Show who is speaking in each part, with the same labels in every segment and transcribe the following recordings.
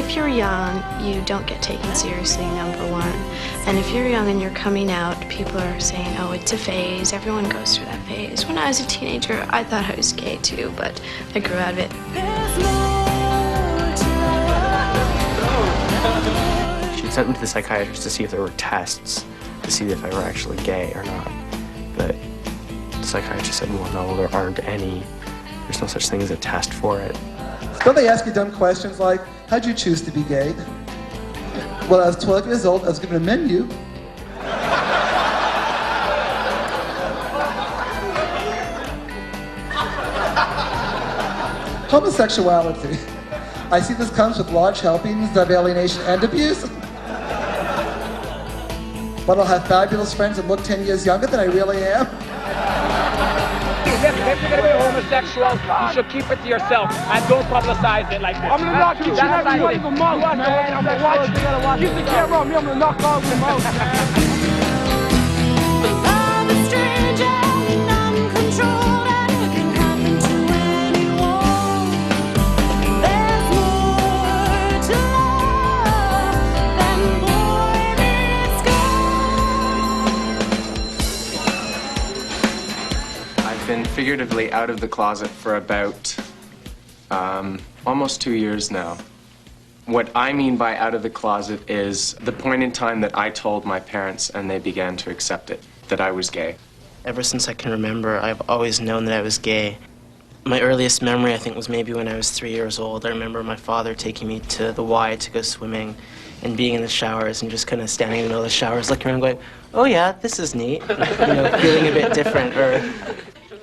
Speaker 1: If you're young, you don't get taken seriously, number one. And if you're young and you're coming out, people are saying, oh, it's a phase. Everyone goes through that phase. When I was a teenager, I thought I was gay too, but I grew out of it.
Speaker 2: She sent me to the psychiatrist to see if there were tests to see if I were actually gay or not. But the psychiatrist said, well, no, there aren't any. There's no such thing as a test for it.
Speaker 3: Don't they ask you dumb questions like, how'd you choose to be gay? Well, I was 12 years old, I was given a menu. Homosexuality. I see this comes with large helpings of alienation and abuse. But I'll have fabulous friends that look 10 years younger than I really am.
Speaker 4: If you're gonna be homosexual, you should keep it to yourself and don't publicize it like this. I'm gonna knock each and every one of them out, man. I'm gonna watch you. Keep the camera on me, I'm gonna knock all of them out, man.
Speaker 2: Been figuratively out of the closet for about almost 2 years now. What I mean by out of the closet is the point in time that I told my parents and they began to accept it, that I was gay.
Speaker 5: Ever since I can remember, I've always known that I was gay. My earliest memory, I think, was maybe when I was 3 years old. I remember my father taking me to the Y to go swimming and being in the showers and just kind of standing in the middle of the showers looking around going, oh yeah, this is neat. You know, feeling a bit different.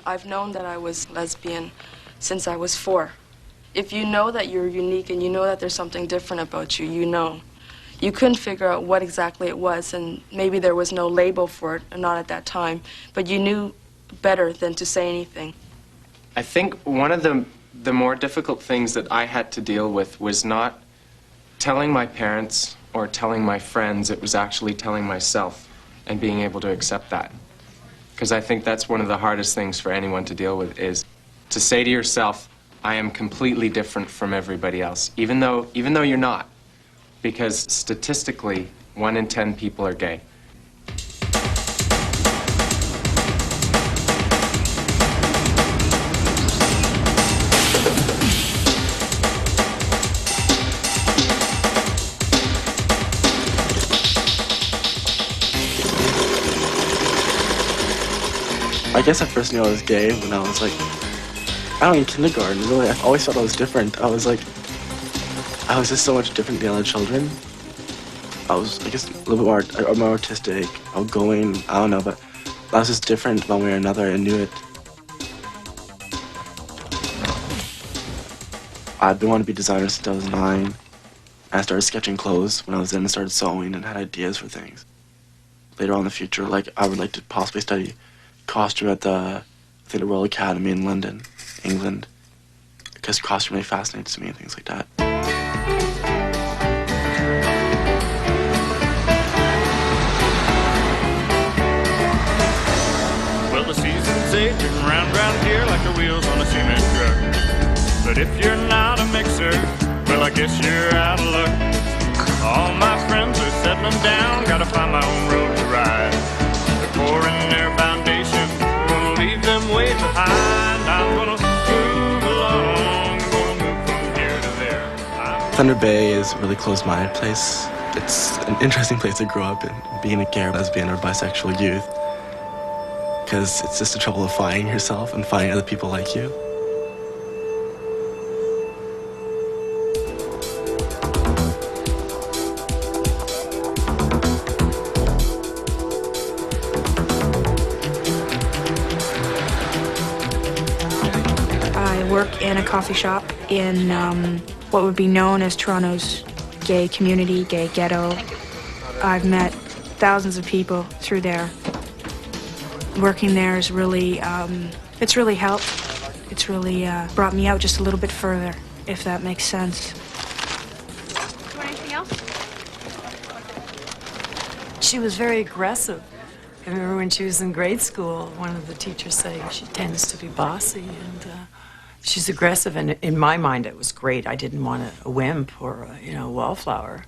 Speaker 6: I've known that I was lesbian since I was 4. If you know that you're unique and you know that there's something different about you, you know. You couldn't figure out what exactly it was, and maybe there was no label for it, not at that time, but you knew better than to say anything.
Speaker 2: I think one of the more difficult things that I had to deal with was not telling my parents or telling my friends. It was actually telling myself and being able to accept that. Because I think that's one of the hardest things for anyone to deal with, is to say to yourself, I am completely different from everybody else, even though you're not. Because statistically, 1 in 10 people are gay.
Speaker 7: I guess I first knew I was gay when I was like, I don't know, in kindergarten, really. I always thought I was different. I was just so much different than the other children. I was, I guess, a little bit more artistic, outgoing, I don't know, but I was just different one way or another and knew it. I've been wanting to be a designer since I was 9. I started sketching clothes when I was in and started sewing and had ideas for things. Later on in the future, like, I would like to possibly study costume at the Royal Academy in London, England, because costume really fascinates me and things like that.
Speaker 8: Well, the seasons aging round here like the wheels on a cement truck. But if you're not a mixer, well, I guess you're out of luck. All my friends are settling down, gotta find my own road to ride. They're pouring their foundation, gonna leave them way behind. I'm gonna move along, gonna move from here to there.
Speaker 7: Thunder Bay is a really closed-minded place. It's an interesting place to grow up in, being a gay or lesbian or bisexual youth. Because it's just the trouble of finding yourself and finding other people like you.
Speaker 9: I work in a coffee shop in what would be known as Toronto's gay community, gay ghetto. I've met thousands of people through there. Working there is really, it's really helped. It's really brought me out just a little bit further, if that makes sense.
Speaker 1: Do you want anything else?
Speaker 10: She was very aggressive. I remember when she was in grade school, one of the teachers saying she tends to be bossy, and She's aggressive, and in my mind, it was great. I didn't want a wimp or a wallflower.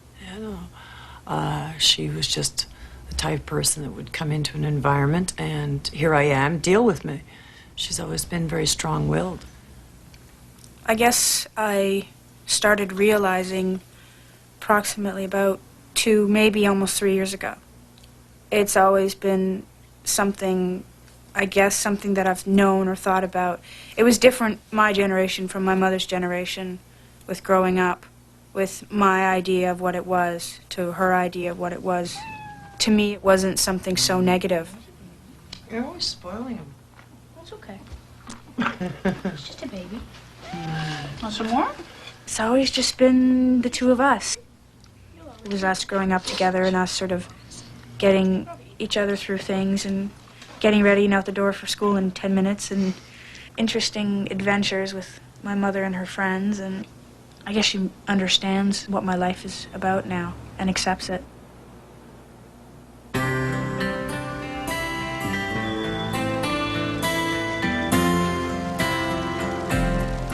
Speaker 10: She was just the type of person that would come into an environment, and here I am, deal with me. She's always been very strong-willed.
Speaker 9: I guess I started realizing approximately about 2, maybe almost 3 years ago. It's always been something, I guess, something that I've known or thought about. It was different, my generation, from my mother's generation, with growing up, with my idea of what it was to her idea of what it was. To me, it wasn't something so negative.
Speaker 10: You're always spoiling him.
Speaker 9: That's okay. It's just a baby. Want some more? It's always just been the two of us. It was us growing up together and us sort of getting each other through things and getting ready and out the door for school in 10 minutes and interesting adventures with my mother and her friends. And I guess she understands what my life is about now and accepts it.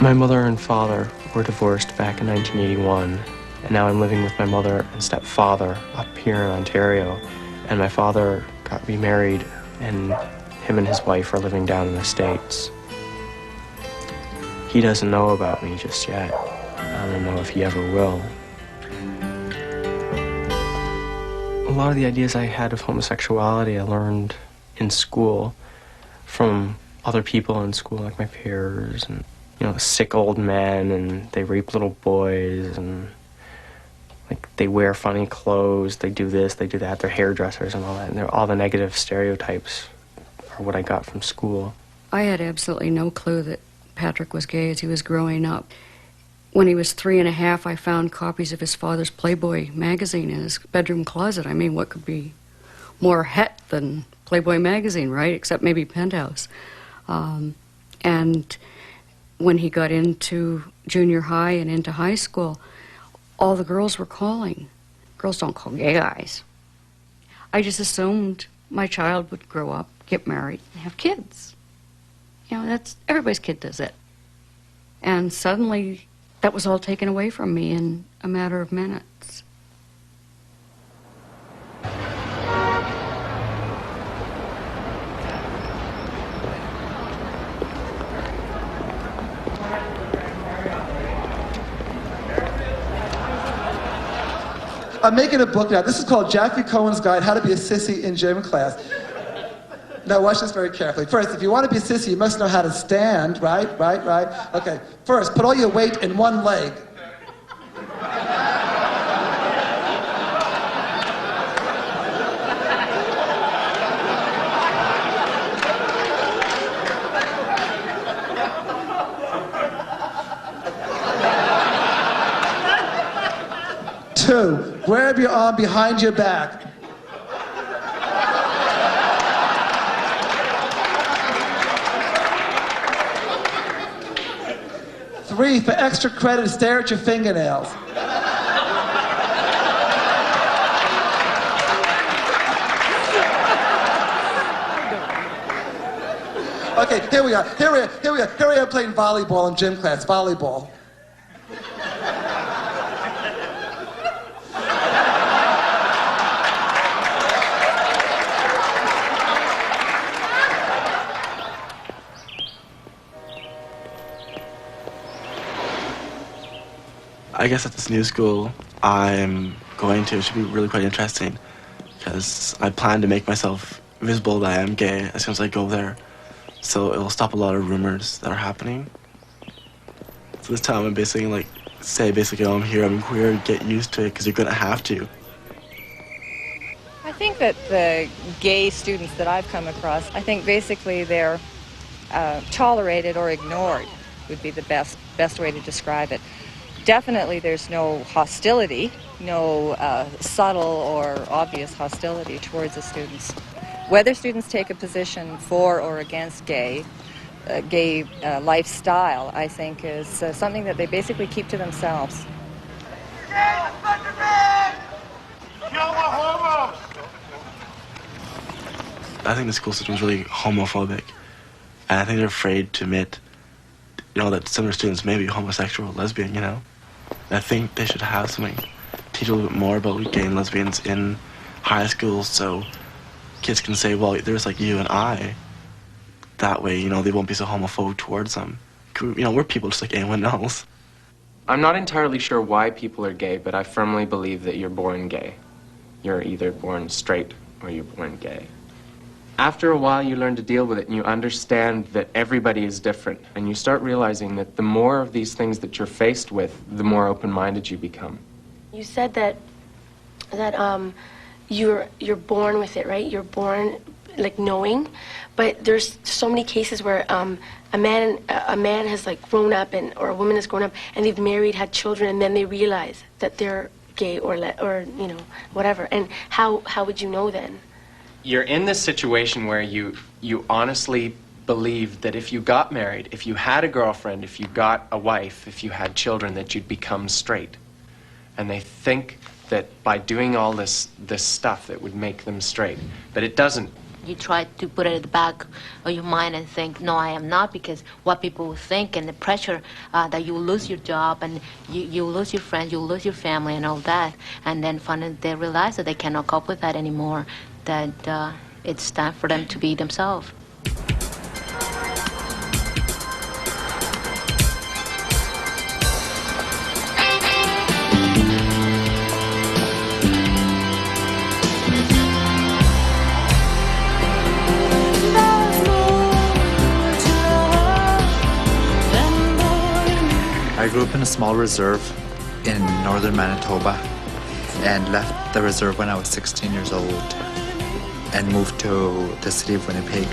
Speaker 2: My mother and father were divorced back in 1981, and now I'm living with my mother and stepfather up here in Ontario. And my father got remarried, and him and his wife are living down in the States. He doesn't know about me just yet. I don't know if he ever will. A lot of the ideas I had of homosexuality I learned in school from other people in school, like my peers, and sick old men, and they rape little boys, and like they wear funny clothes, they do this, they do that, they're hairdressers and all that, and they're all the negative stereotypes are what I got from school.
Speaker 11: I had absolutely no clue that Patrick was gay as he was growing up. When he was 3.5, I found copies of his father's Playboy magazine in his bedroom closet. I mean, what could be more het than Playboy magazine, right? Except maybe Penthouse. And when he got into junior high and into high school, all the girls were calling. Girls don't call gay guys. I just assumed my child would grow up, get married, and have kids. Everybody's kid does it. And suddenly, that was all taken away from me in a matter of minutes.
Speaker 3: I'm making a book now. This is called Jackie Cohen's Guide, How to Be a Sissy in Gym Class. Now watch this very carefully. First, if you want to be a sissy, you must know how to stand, right? Okay, first, put all your weight in one leg. Two, grab your arm behind your back. Three, for extra credit, stare at your fingernails. Okay, here we are. Here we are playing volleyball in gym class. Volleyball.
Speaker 7: I guess at this new school I'm going to, it should be really quite interesting because I plan to make myself visible that I am gay as soon as I go there. So it will stop a lot of rumors that are happening. So this time I'm basically say oh, I'm here, I'm queer, get used to it because you're going to have to.
Speaker 12: I think that the gay students that I've come across, I think basically they're tolerated or ignored would be the best way to describe it. Definitely there's no hostility, no subtle or obvious hostility towards the students. Whether students take a position for or against gay lifestyle, I think, is something that they basically keep to themselves.
Speaker 7: I think the school system is really homophobic, and I think they're afraid to admit you know, that some of their students may be homosexual or lesbian, you know. I think they should have something, teach a little bit more about gay and lesbians in high schools so kids can say, well, there's like you and I. That way, you know, they won't be so homophobic towards them. You know, we're people just like anyone else.
Speaker 2: I'm not entirely sure why people are gay, but I firmly believe that you're born gay. You're either born straight or you're born gay. After a while, you learn to deal with it, and you understand that everybody is different, and you start realizing that the more of these things that you're faced with, the more open-minded you become.
Speaker 1: You said that you're born with it, right? You're born like knowing, but there's so many cases where a man has like grown up or a woman has grown up and they've married, had children, and then they realize that they're gay or you know, whatever. And how would you know then?
Speaker 2: You're in this situation where you honestly believe that if you got married, if you had a girlfriend, if you got a wife, if you had children, that you'd become straight. And they think that by doing all this stuff that would make them straight, but it doesn't.
Speaker 13: You try to put it at the back of your mind and think, no, I am not, because what people will think and the pressure that you will lose your job and you will lose your friends, you will lose your family and all that. And then finally they realize that they cannot cope with that anymore, that it's time for them to be themselves.
Speaker 14: I grew up in a small reserve in northern Manitoba and left the reserve when I was 16 years old and moved to the city of Winnipeg.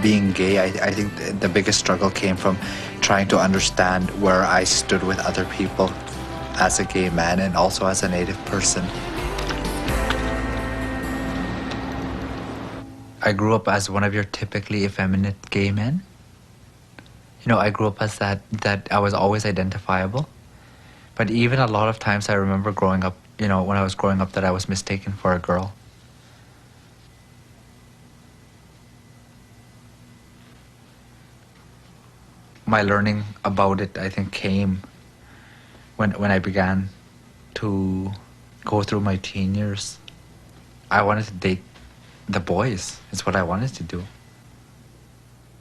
Speaker 14: Being gay, I think the biggest struggle came from trying to understand where I stood with other people as a gay man and also as a Native person. I grew up as one of your typically effeminate gay men. You know, I grew up as that I was always identifiable. But even a lot of times I remember growing up, you know, when I was growing up, that I was mistaken for a girl. My learning about it, I think, came when I began to go through my teen years. I wanted to date the boys. It's what I wanted to do.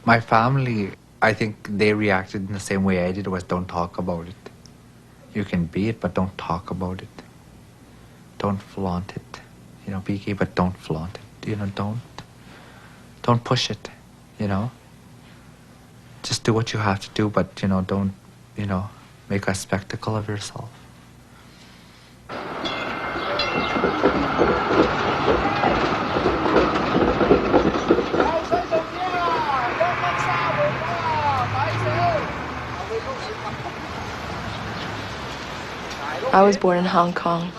Speaker 14: My family, I think they reacted in the same way I did, was don't talk about it. You can be it, but don't talk about it. Don't flaunt it. You know, be gay, but don't flaunt it. You know, don't push it, you know. Just do what you have to do, but, you know, don't, you know, make a spectacle of yourself.
Speaker 6: I was born in Hong Kong,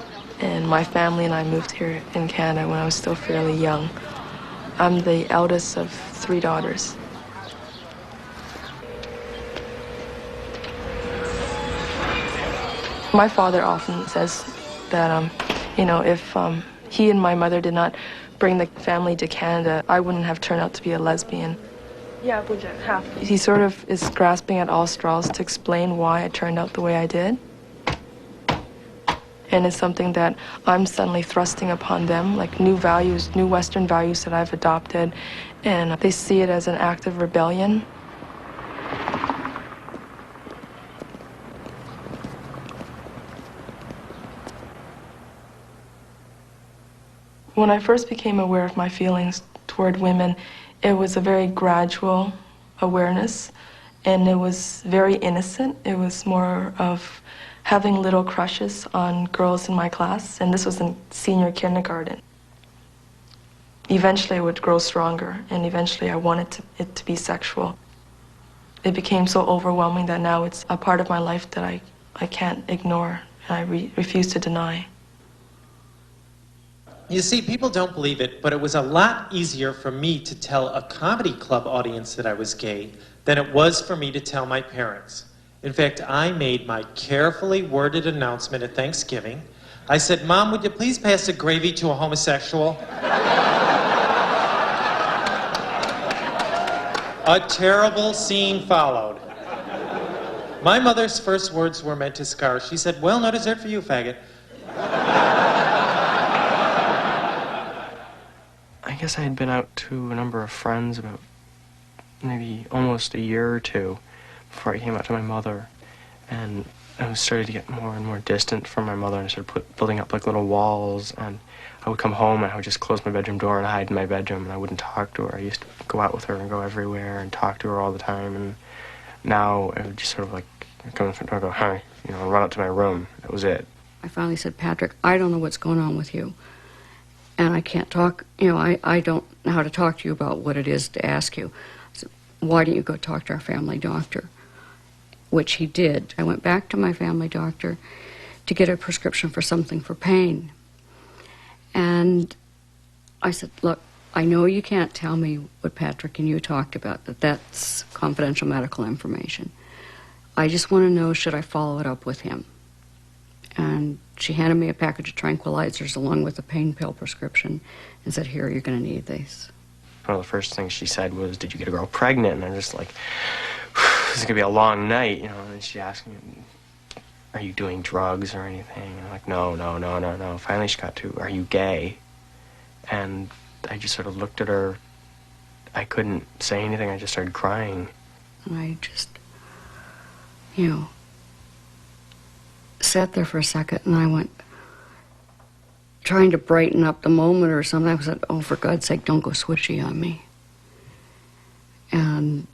Speaker 6: and my family and I moved here in Canada when I was still fairly young. I'm the eldest of 3 daughters. My father often says that, you know, if he and my mother did not bring the family to Canada, I wouldn't have turned out to be a lesbian. Yeah, he sort of is grasping at all straws to explain why I turned out the way I did. And it's something that I'm suddenly thrusting upon them, like new values, new Western values that I've adopted, and they see it as an act of rebellion. When I first became aware of my feelings toward women, it was a very gradual awareness, and it was very innocent. It was more of having little crushes on girls in my class, and this was in senior kindergarten. Eventually it would grow stronger, and eventually I wanted it to be sexual. It became so overwhelming that now it's a part of my life that I can't ignore, and I refuse to deny.
Speaker 15: You see, people don't believe it, but it was a lot easier for me to tell a comedy club audience that I was gay than it was for me to tell my parents. In fact, I made my carefully worded announcement at Thanksgiving. I said, "Mom, would you please pass the gravy to a homosexual?" A terrible scene followed. My mother's first words were meant to scar. She said, "Well, no dessert for you, faggot."
Speaker 2: I guess I had been out to a number of friends about maybe almost a year or two before I came out to my mother, and I was starting to get more and more distant from my mother, and I started building up like little walls, and I would come home and I would just close my bedroom door and hide in my bedroom, and I wouldn't talk to her. I used to go out with her and go everywhere and talk to her all the time, and now I would just sort of like come in front door and go, "Hi," you know, and run up to my room. That was it.
Speaker 11: I finally said, "Patrick, I don't know what's going on with you. And I can't talk, you know, I don't know how to talk to you about what it is to ask you. I said, why don't you go talk to our family doctor?" Which he did. I went back to my family doctor to get a prescription for something for pain. And I said, "Look, I know you can't tell me what Patrick and you talked about, that's confidential medical information. I just want to know, should I follow it up with him?" And she handed me a package of tranquilizers along with a pain pill prescription and said, "Here, you're going to need these."
Speaker 2: One of the first things she said was, "Did you get a girl pregnant?" And I'm just like, this is going to be a long night, you know. And she asked me, "Are you doing drugs or anything?" And I'm like, no. Finally she got to, "Are you gay?" And I just sort of looked at her. I couldn't say anything. I just started crying.
Speaker 11: And I just, you know, sat there for a second, and I went, trying to brighten up the moment or something. I said, "Oh, for God's sake, don't go switchy on me." And,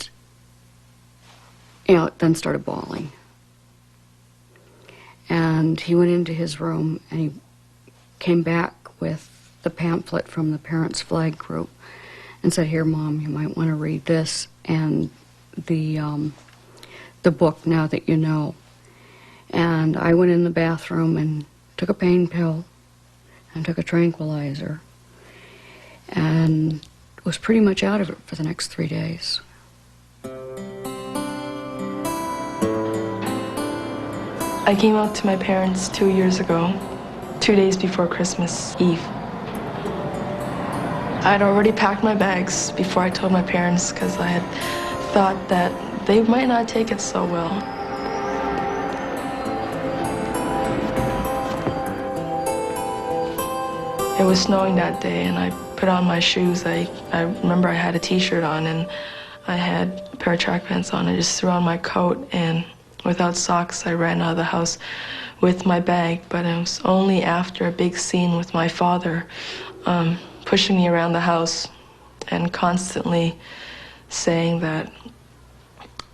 Speaker 11: you know, then started bawling. And he went into his room, and he came back with the pamphlet from the Parents' Flag Group and said, "Here, Mom, you might want to read this and the book, Now That You Know." And I went in the bathroom and took a pain pill and took a tranquilizer and was pretty much out of it for the next 3 days.
Speaker 6: I came out to my parents 2 years ago, 2 days before Christmas Eve. I'd already packed my bags before I told my parents because I had thought that they might not take it so well. It was snowing that day, and I put on my shoes. I remember I had a t-shirt on, and I had a pair of track pants on. I just threw on my coat, and without socks, I ran out of the house with my bag. But it was only after a big scene with my father pushing me around the house and constantly saying that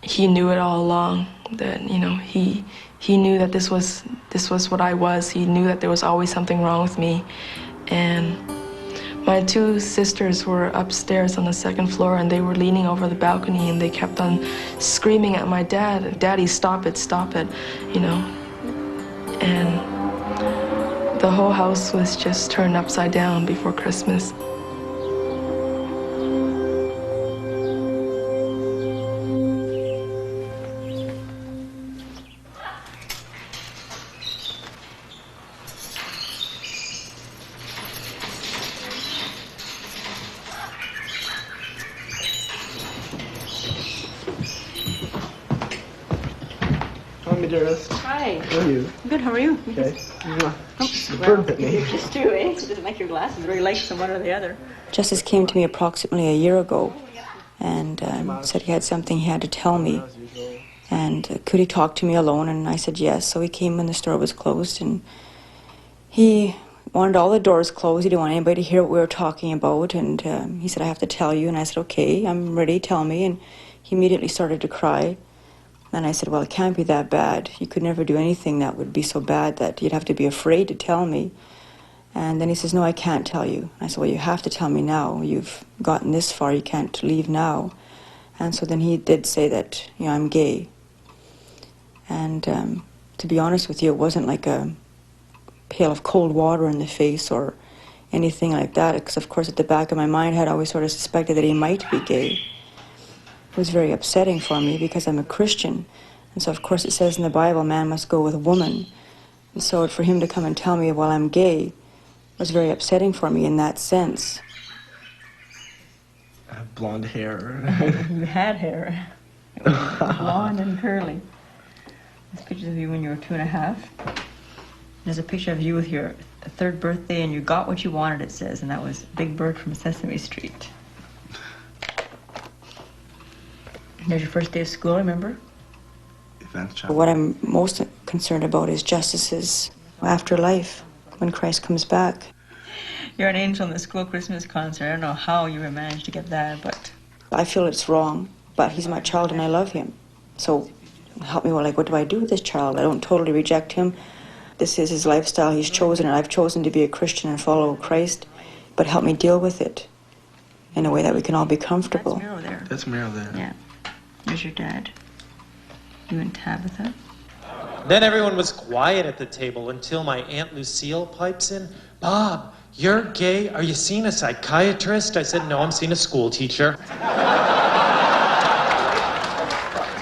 Speaker 6: he knew it all along, that, you know, he knew that this was what I was. He knew that there was always something wrong with me. And my two sisters were upstairs on the second floor, and they were leaning over the balcony, and they kept on screaming at my dad, "Daddy, stop it, you know." And the whole house was just turned upside down before Christmas.
Speaker 16: Hi.
Speaker 17: How are you?
Speaker 16: Good, how are you?
Speaker 17: Okay.
Speaker 16: Oh,
Speaker 17: The bird bit me.
Speaker 16: You're just two, eh? It doesn't make your glasses very light from one or the other.
Speaker 18: Justice came to me approximately a year ago and said he had something he had to tell me. And could he talk to me alone? And I said yes. So he came when the store was closed, and he wanted all the doors closed. He didn't want anybody to hear what we were talking about. And he said, "I have to tell you." And I said, "Okay, I'm ready, tell me." And he immediately started to cry. And I said, "Well, it can't be that bad. You could never do anything that would be so bad that you'd have to be afraid to tell me." And then he says, "No, I can't tell you." I said, "Well, you have to tell me now. You've gotten this far. You can't leave now." And so then he did say that, you know, I'm gay. And to be honest with you, it wasn't like a pail of cold water in the face or anything like that, because, of course, at the back of my mind, I had always sort of suspected that he might be gay. It was very upsetting for me because I'm a Christian. And so, of course, it says in the Bible, man must go with a woman. And so for him to come and tell me, well, I'm gay, was very upsetting for me in that sense.
Speaker 7: have blonde hair.
Speaker 16: You had hair. It was blonde and curly. There's pictures of you when you were 2.5. There's a picture of you with your 3rd birthday, and you got what you wanted, it says, and that was Big Bird from Sesame Street. There's your first day of school, remember?
Speaker 18: What I'm most concerned about is justice's afterlife, when Christ comes back.
Speaker 16: You're an angel in the school Christmas concert. I don't know how you managed to get that, but...
Speaker 18: I feel it's wrong, but he's my child and I love him. So help me, what do I do with this child? I don't totally reject him. This is his lifestyle he's chosen, and I've chosen to be a Christian and follow Christ. But help me deal with it in a way that we can all be comfortable.
Speaker 16: That's Miro there.
Speaker 7: That's Miro there.
Speaker 16: Yeah. There's your dad. You and Tabitha.
Speaker 15: Then everyone was quiet at the table until my Aunt Lucille pipes in. Bob, you're gay. Are you seeing a psychiatrist? I said, no, I'm seeing a school teacher.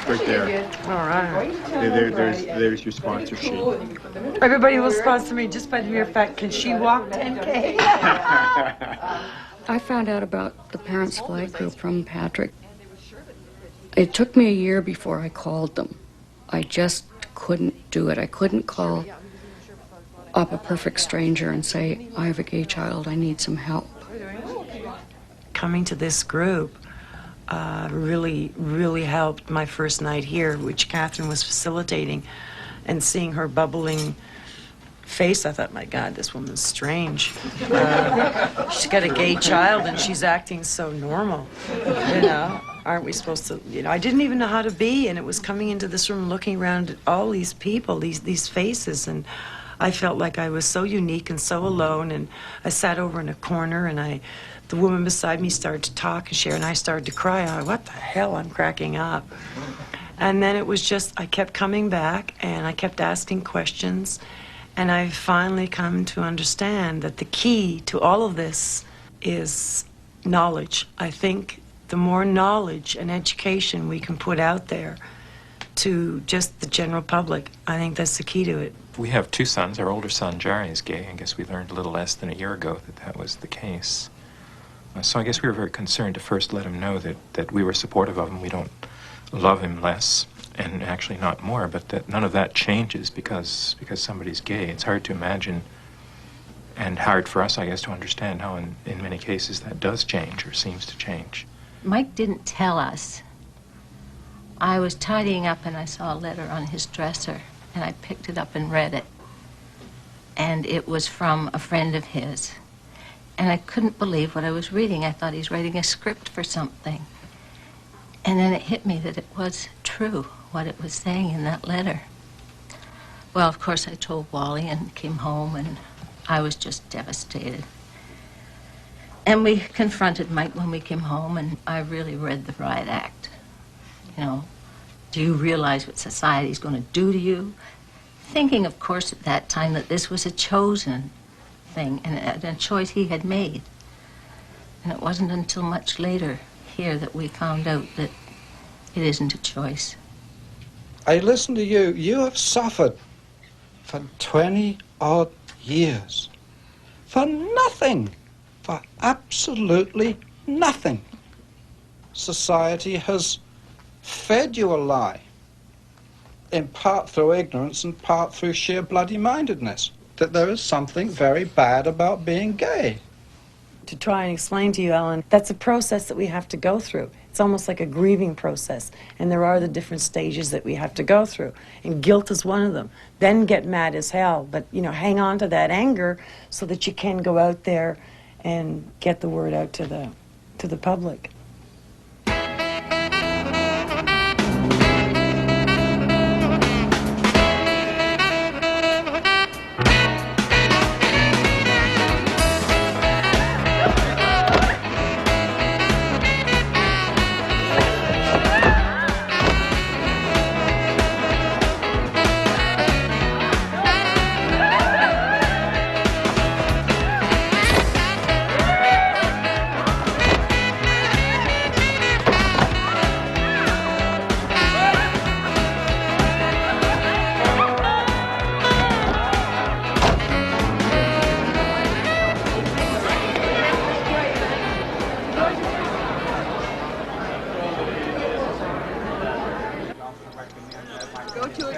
Speaker 17: Right there.
Speaker 10: All right.
Speaker 17: There's your sponsorship.
Speaker 10: Everybody will sponsor me just by the mere fact, can she walk 10K?
Speaker 11: I found out about the Parents Flag Group from Patrick. It took me a year before I called them. I just couldn't do it. I couldn't call up a perfect stranger and say, I have a gay child, I need some help.
Speaker 10: Coming to this group really helped my first night here, which Catherine was facilitating, and seeing her bubbling face, I thought, my God, this woman's strange. She's got a gay child and she's acting so normal, you know. Aren't we supposed to, you know, I didn't even know how to be, and it was coming into this room looking around at all these people, these faces, and I felt like I was so unique and so alone, and I sat over in a corner, and the woman beside me started to talk and share, and I started to cry. I what the hell, I'm cracking up. And then it was just, I kept coming back, and I kept asking questions, and I've finally come to understand that the key to all of this is knowledge. I think the more knowledge and education we can put out there to just the general public, I think that's the key to it.
Speaker 2: We have 2 sons. Our older son, Jerry, is gay. I guess we learned a little less than a year ago that was the case. So I guess we were very concerned to first let him know that we were supportive of him. We don't love him less, and actually not more, but that none of that changes because somebody's gay. It's hard to imagine, and hard for us, I guess, to understand how in many cases that does change or seems to change.
Speaker 13: Mike didn't tell us. I was tidying up and I saw a letter on his dresser, and I picked it up and read it. And it was from a friend of his. And I couldn't believe what I was reading. I thought he's writing a script for something. And then it hit me that it was true, what it was saying in that letter. Well, of course, I told Wally and came home, and I was just devastated. And we confronted Mike when we came home, and I really read the riot act. You know, do you realize what society's going to do to you? Thinking, of course, at that time that this was a chosen thing and a choice he had made. And it wasn't until much later here that we found out that it isn't a choice.
Speaker 19: I listen to you. You have suffered for 20-odd years. For nothing. For absolutely nothing. Society has fed you a lie. In part through ignorance and part through sheer bloody-mindedness. That there is something very bad about being gay.
Speaker 10: To try and explain to you, Ellen, that's a process that we have to go through. It's almost like a grieving process, and there are the different stages that we have to go through, and guilt is one of them. Then get mad as hell, but, you know, hang on to that anger so that you can go out there and get the word out to the public.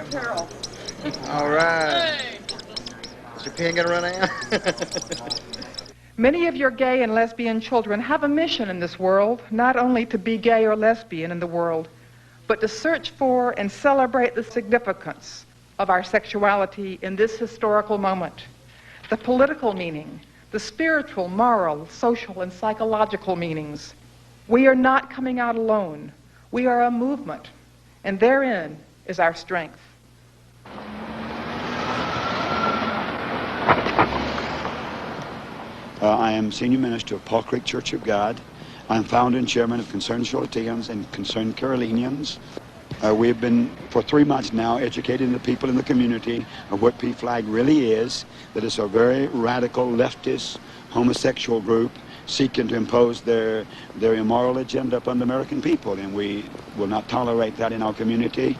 Speaker 16: Carol.
Speaker 20: All right. Is your pen gonna run out?
Speaker 21: Many of your gay and lesbian children have a mission in this world, not only to be gay or lesbian in the world, but to search for and celebrate the significance of our sexuality in this historical moment. The political meaning, the spiritual, moral, social, and psychological meanings. We are not coming out alone. We are a movement, and therein is our strength.
Speaker 22: I am Senior Minister of Paul Creek Church of God. I'm founder and chairman of Concerned Charlotteans and Concerned Carolinians. We have been, for 3 months now, educating the people in the community of what PFLAG really is, that it's a very radical, leftist, homosexual group seeking to impose their immoral agenda upon the American people, and we will not tolerate that in our community.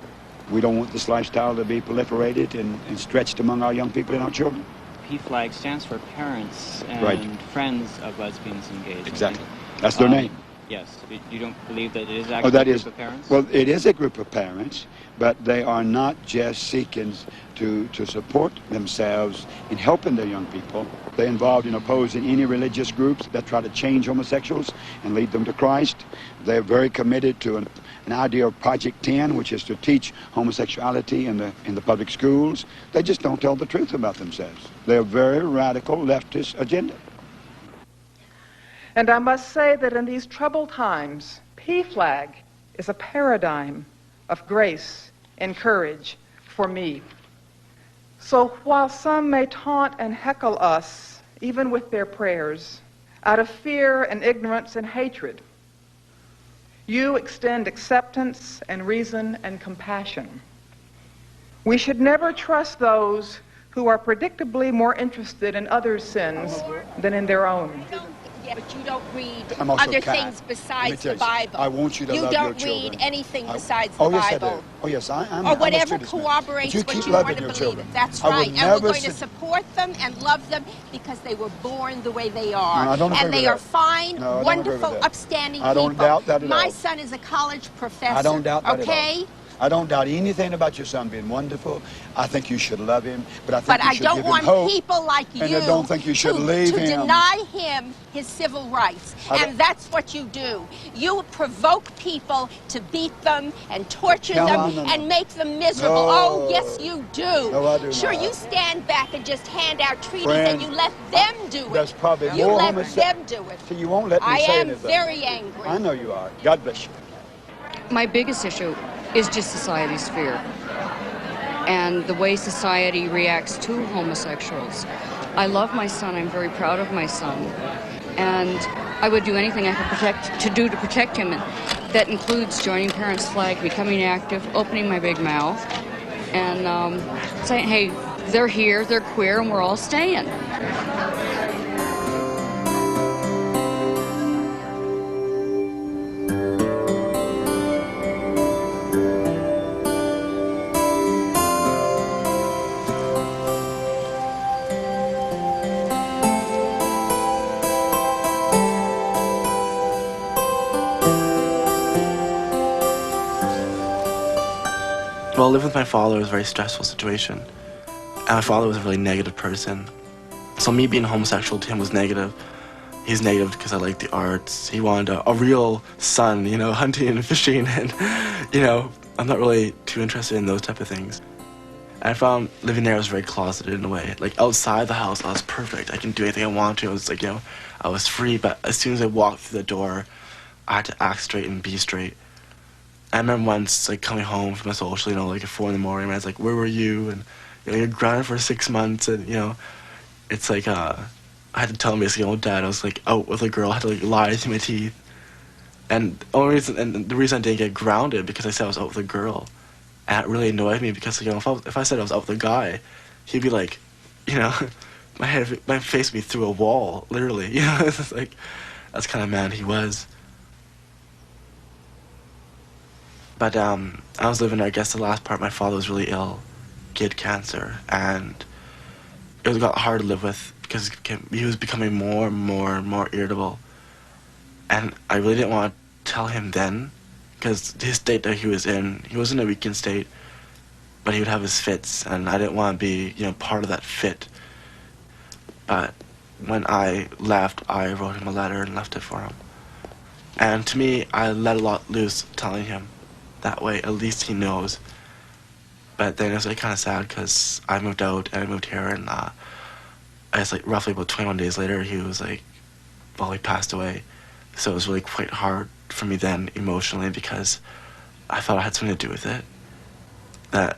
Speaker 22: We don't want this lifestyle to be proliferated and stretched among our young people and our children.
Speaker 23: PFLAG stands for Parents and
Speaker 22: Right.
Speaker 23: Friends of Lesbians and Gays.
Speaker 22: Exactly. That's their name.
Speaker 23: Yes. You don't believe that it is
Speaker 22: Oh,
Speaker 23: actually
Speaker 22: that
Speaker 23: a group
Speaker 22: is,
Speaker 23: of parents?
Speaker 22: well, it is a group of parents, but they are not just seeking to support themselves in helping their young people. They're involved in opposing any religious groups that try to change homosexuals and lead them to Christ. They're very committed to an idea of Project 10, which is to teach homosexuality in the public schools. They just don't tell the truth about themselves. They're a very radical leftist agenda.
Speaker 21: And I must say that in these troubled times, PFLAG is a paradigm of grace and courage for me. So while some may taunt and heckle us, even with their prayers, out of fear and ignorance and hatred, you extend acceptance and reason and compassion. We should never trust those who are predictably more interested in others' sins than in their own.
Speaker 24: But you don't read
Speaker 22: I'm also
Speaker 24: other
Speaker 22: kind.
Speaker 24: things
Speaker 22: Let me
Speaker 24: besides
Speaker 22: tell
Speaker 24: the
Speaker 22: you
Speaker 24: Bible.
Speaker 22: something. I want you to love your
Speaker 24: don't
Speaker 22: children.
Speaker 24: read anything
Speaker 22: I-
Speaker 24: besides
Speaker 22: oh,
Speaker 24: the
Speaker 22: yes,
Speaker 24: Bible.
Speaker 22: I do. Oh, yes, I'm
Speaker 24: Or
Speaker 22: I'm a
Speaker 24: whatever
Speaker 22: student's man.
Speaker 24: corroborates
Speaker 22: But you
Speaker 24: what
Speaker 22: keep
Speaker 24: you want
Speaker 22: loving
Speaker 24: to
Speaker 22: your
Speaker 24: believe.
Speaker 22: children.
Speaker 24: That's
Speaker 22: I will
Speaker 24: right. And we're
Speaker 22: never
Speaker 24: going to
Speaker 22: sit-
Speaker 24: support them and love them because they were born the way they are.
Speaker 22: No, I don't agree
Speaker 24: and they
Speaker 22: with
Speaker 24: are
Speaker 22: that.
Speaker 24: fine,
Speaker 22: No, I don't agree
Speaker 24: wonderful,
Speaker 22: with that.
Speaker 24: upstanding
Speaker 22: I don't
Speaker 24: people.
Speaker 22: doubt that at
Speaker 24: My
Speaker 22: all.
Speaker 24: son is a college professor.
Speaker 22: I don't doubt that
Speaker 24: okay?
Speaker 22: at all. I don't doubt anything about your son being wonderful. I think you should love him, but I think
Speaker 24: But
Speaker 22: you
Speaker 24: I
Speaker 22: should
Speaker 24: don't
Speaker 22: give him
Speaker 24: want
Speaker 22: hope.
Speaker 24: people like
Speaker 22: and
Speaker 24: you
Speaker 22: I don't think you should
Speaker 24: to
Speaker 22: leave him.
Speaker 24: deny him his civil rights. And that's what you do. You provoke people to beat them and torture
Speaker 22: No,
Speaker 24: them
Speaker 22: no, no.
Speaker 24: and make them miserable.
Speaker 22: No.
Speaker 24: Oh, yes, you do.
Speaker 22: No, I do
Speaker 24: Sure,
Speaker 22: not.
Speaker 24: you stand back and just hand out treaties
Speaker 22: Friend,
Speaker 24: and you let them do it.
Speaker 22: There's probably
Speaker 24: you
Speaker 22: more
Speaker 24: let
Speaker 22: homose-
Speaker 24: them do it.
Speaker 22: So you won't let me
Speaker 24: I
Speaker 22: say
Speaker 24: am
Speaker 22: anything.
Speaker 24: very angry.
Speaker 22: I know you are. God bless you.
Speaker 11: My biggest issue is just society's fear and the way society reacts to homosexuals. I love my son. I'm very proud of my son. And I would do anything I could to protect him. And that includes joining Parents Flag, becoming active, opening my big mouth, and saying, hey, they're here, they're queer, and we're all staying.
Speaker 7: Well, living with my father was a very stressful situation. And my father was a really negative person. So me being homosexual to him was negative. He's negative because I like the arts. He wanted a real son, you know, hunting and fishing. And, you know, I'm not really too interested in those type of things. And I found living there was very closeted in a way. Like outside the house, I was perfect. I can do anything I want to. I was like, you know, I was free. But as soon as I walked through the door, I had to act straight and be straight. I remember once, like, coming home from a social, you know, like at 4 in the morning, and I was like, where were you? And, you know, you're grounded for 6 months, and, you know, it's like, I had to tell him, basically, oh, Dad, I was, like, out with a girl, I had to, like, lie through my teeth. And the reason I didn't get grounded, because I said I was out with a girl. And it really annoyed me, because, you know, if I said I was out with a guy, he'd be like, you know, my face would be through a wall, literally, you know, it's just like, that's the kind of man he was. But I was living there, I guess the last part, my father was really ill. He had cancer, and it got hard to live with because he was becoming more and more irritable. And I really didn't want to tell him then, because his state that he was in a weakened state. but he would have his fits, and I didn't want to be, part of that fit. But when I left, I wrote him a letter and left it for him. And to me, I let a lot loose telling him. That way, at least he knows. But then it was kind of sad because I moved out and I moved here, and it's roughly about 21 days later, he was he passed away. So it was really quite hard for me then emotionally because I thought I had something to do with it. That,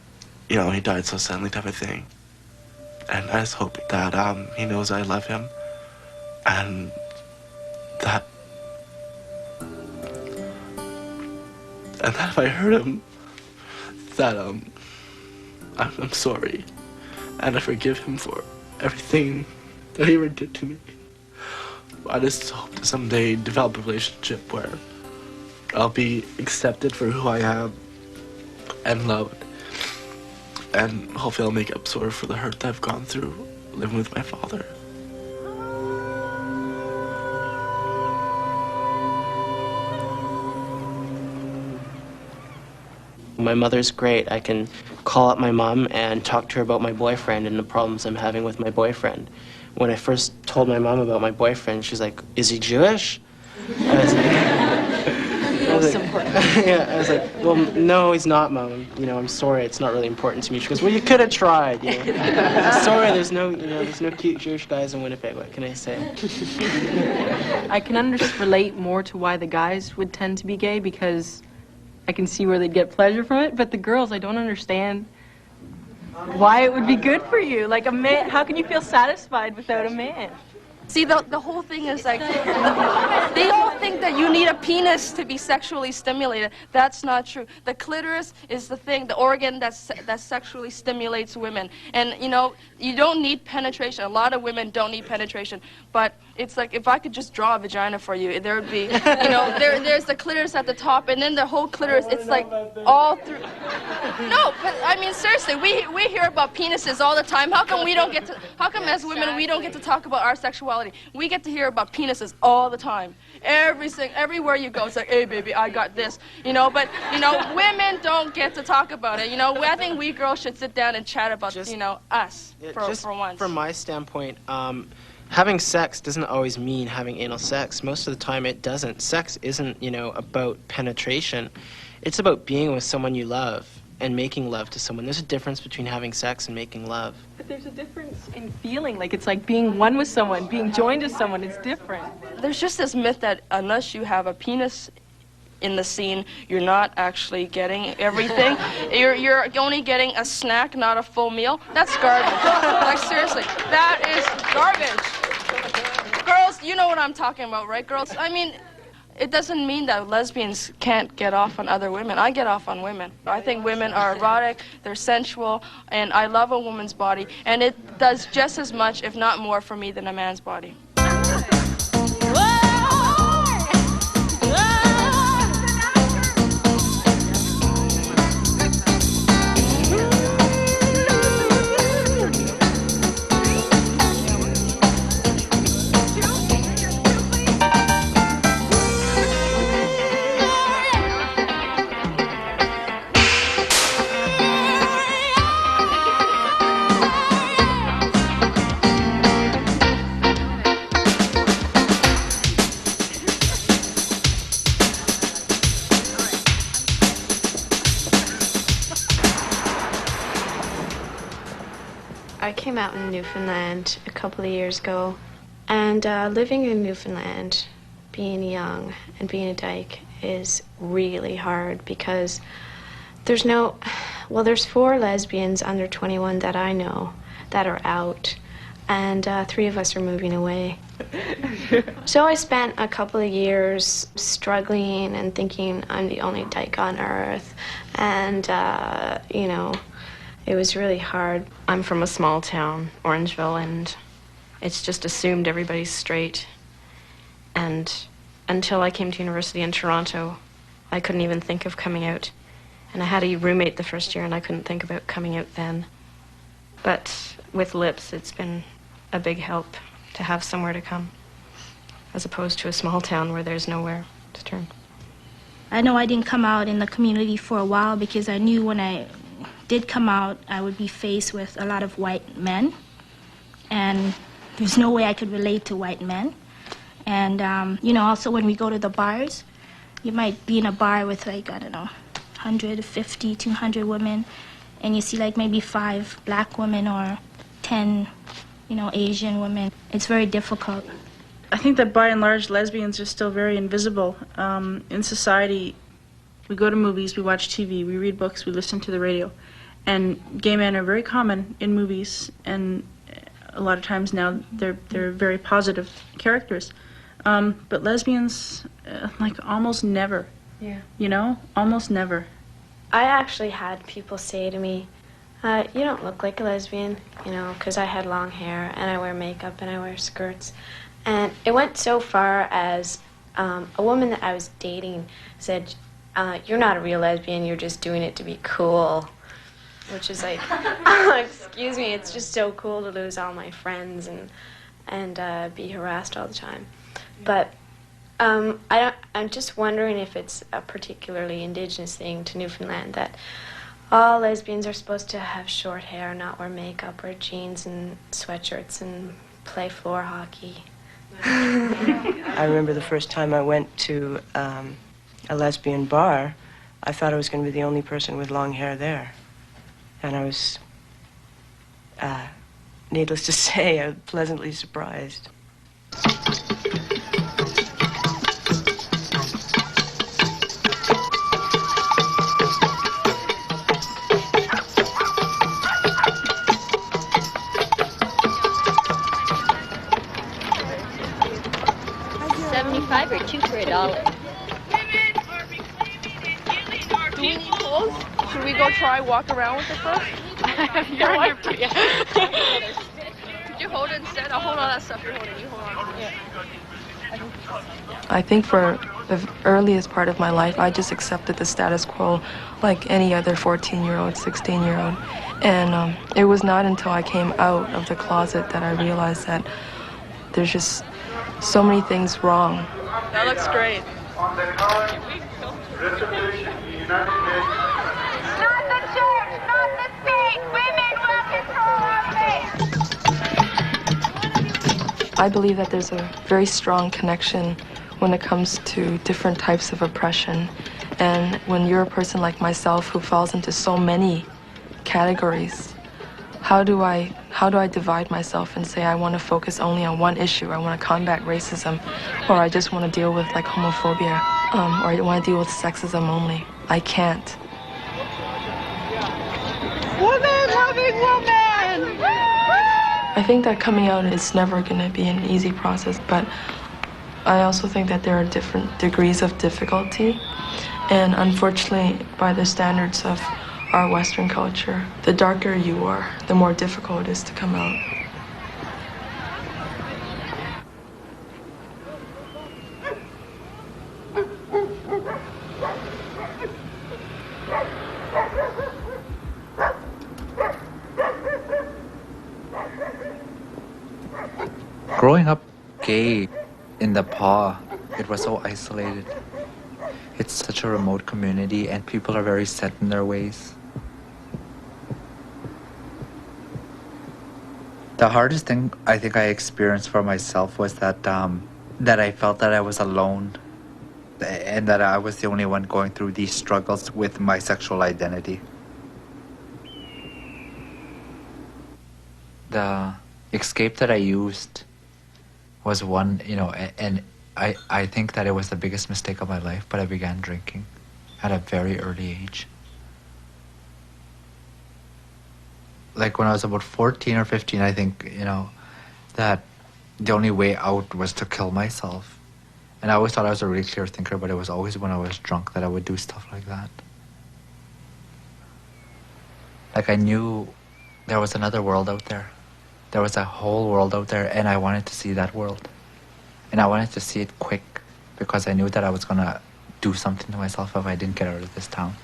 Speaker 7: he died so suddenly type of thing. And I just hope that he knows I love him and that if I hurt him, that I'm sorry, and I forgive him for everything that he ever did to me. I just hope to someday develop a relationship where I'll be accepted for who I am and loved, and hopefully I'll make up for the hurt that I've gone through living with my father.
Speaker 4: My mother's great. I can call up my mom and talk to her about my boyfriend and the problems I'm having with my boyfriend. When I first told my mom about my boyfriend, she's like, "Is he Jewish?" I was like, "Well, no, he's not, Mom. I'm sorry. It's not really important to me." She goes, "Well, you could have tried. Sorry, there's no cute Jewish guys in Winnipeg. What can I say?"
Speaker 5: I can relate more to why the guys would tend to be gay because I can see where they'd get pleasure from it, but the girls, I don't understand why it would be good for you. Like a man, how can you feel satisfied without a man?
Speaker 6: See, the whole thing is they all think that you need a penis to be sexually stimulated. That's not true. The clitoris is the organ that sexually stimulates women. And, you don't need penetration. A lot of women don't need penetration. But it's like, if I could just draw a vagina for you, there would be, there's the clitoris at the top, and then the whole clitoris, it's all through. No, but I mean, seriously, we hear about penises all the time. How come as women, we don't get to talk about our sexuality? We get to hear about penises all the time. Everywhere you go, it's like, "Hey, baby, I got this." But, women don't get to talk about it. I think we girls should sit down and chat about, us for once.
Speaker 4: From my standpoint, having sex doesn't always mean having anal sex. Most of the time it doesn't. Sex isn't, about penetration. It's about being with someone you love and making love to someone. There's a difference between having sex and making love.
Speaker 5: But there's a difference in feeling. It's like being one with someone, being joined to someone. It's different.
Speaker 6: There's just this myth that unless you have a penis in the scene, you're not actually getting everything. You're only getting a snack, not a full meal. That's garbage. Seriously, that is garbage. Girls, you know what I'm talking about, right, girls? I mean, it doesn't mean that lesbians can't get off on other women. I get off on women. I think women are erotic, they're sensual, and I love a woman's body, and it does just as much, if not more, for me than a man's body.
Speaker 1: I came out in Newfoundland a couple of years ago, and living in Newfoundland, being young and being a dyke is really hard because there's 4 lesbians under 21 that I know that are out, and 3 of us are moving away. So I spent a couple of years struggling and thinking I'm the only dyke on earth, and it was really hard. I'm from a small town, Orangeville, and it's just assumed everybody's straight. And until I came to university in Toronto, I couldn't even think of coming out. And I had a roommate the first year, and I couldn't think about coming out then. But with Lips, it's been a big help to have somewhere to come, as opposed to a small town where there's nowhere to turn.
Speaker 8: I know I didn't come out in the community for a while because I knew when I
Speaker 3: did come out, I would be faced with a lot of white men, and there's no way I could relate to white men. And, you know, also when we go to the bars, you might be in a bar with, like, I don't know, 150, 200 women, and you see, like, maybe 5 black women or 10, you know, Asian women. It's very difficult.
Speaker 8: I think that by and large, lesbians are still very invisible. In society, we go to movies, we watch TV, we read books, we listen to the radio. And gay men are very common in movies, and a lot of times now they're very positive characters. But lesbians, like, almost never.
Speaker 1: Yeah.
Speaker 8: You know? Almost never.
Speaker 1: I actually had people say to me, you don't look like a lesbian, you know, because I had long hair and I wear makeup and I wear skirts. And it went so far as a woman that I was dating said, you're not a real lesbian, you're just doing it to be cool. Which is like, excuse me, it's just so cool to lose all my friends and be harassed all the time. But I'm just wondering if it's a particularly indigenous thing to Newfoundland that all lesbians are supposed to have short hair, not wear makeup, wear jeans and sweatshirts and play floor hockey.
Speaker 9: I remember the first time I went to a lesbian bar, I thought I was going to be the only person with long hair there. And I was, needless to say, pleasantly surprised.
Speaker 12: $75 or 2 for $1.
Speaker 6: Do we need clothes? Should we go try walk around with it first? I have no idea. Could you hold it instead? I'll hold all that stuff you're holding. You hold on. Yeah. I think for the earliest part of my life, I just accepted the status quo like any other 14-year-old, 16-year-old. And it was not until I came out of the closet that I realized that there's just so many things wrong. That looks great.
Speaker 12: Not the church, not the state. Women will control our fate.
Speaker 6: I believe that there's a very strong connection when it comes to different types of oppression. And when you're a person like myself who falls into so many categories, how do I divide myself and say I want to focus only on one issue? I want to combat racism, or I just want to deal with like homophobia, or I want to deal with sexism only. I can't.
Speaker 12: Women loving women!
Speaker 6: I think that coming out is never going to be an easy process, but I also think that there are different degrees of difficulty, and unfortunately, by the standards of our Western culture, the darker you are, the more difficult it is to come out.
Speaker 14: Growing up gay in the PA, it was so isolated. It's such a remote community and people are very set in their ways. The hardest thing I think I experienced for myself was that that I felt that I was alone and that I was the only one going through these struggles with my sexual identity. The escape that I used was one, and I think that it was the biggest mistake of my life, but I began drinking at a very early age. Like when I was about 14 or 15, I think, that the only way out was to kill myself. And I always thought I was a really clear thinker, but it was always when I was drunk that I would do stuff like that. Like I knew there was another world out there. There was a whole world out there, and I wanted to see that world. And I wanted to see it quick, because I knew that I was gonna do something to myself if I didn't get out of this town.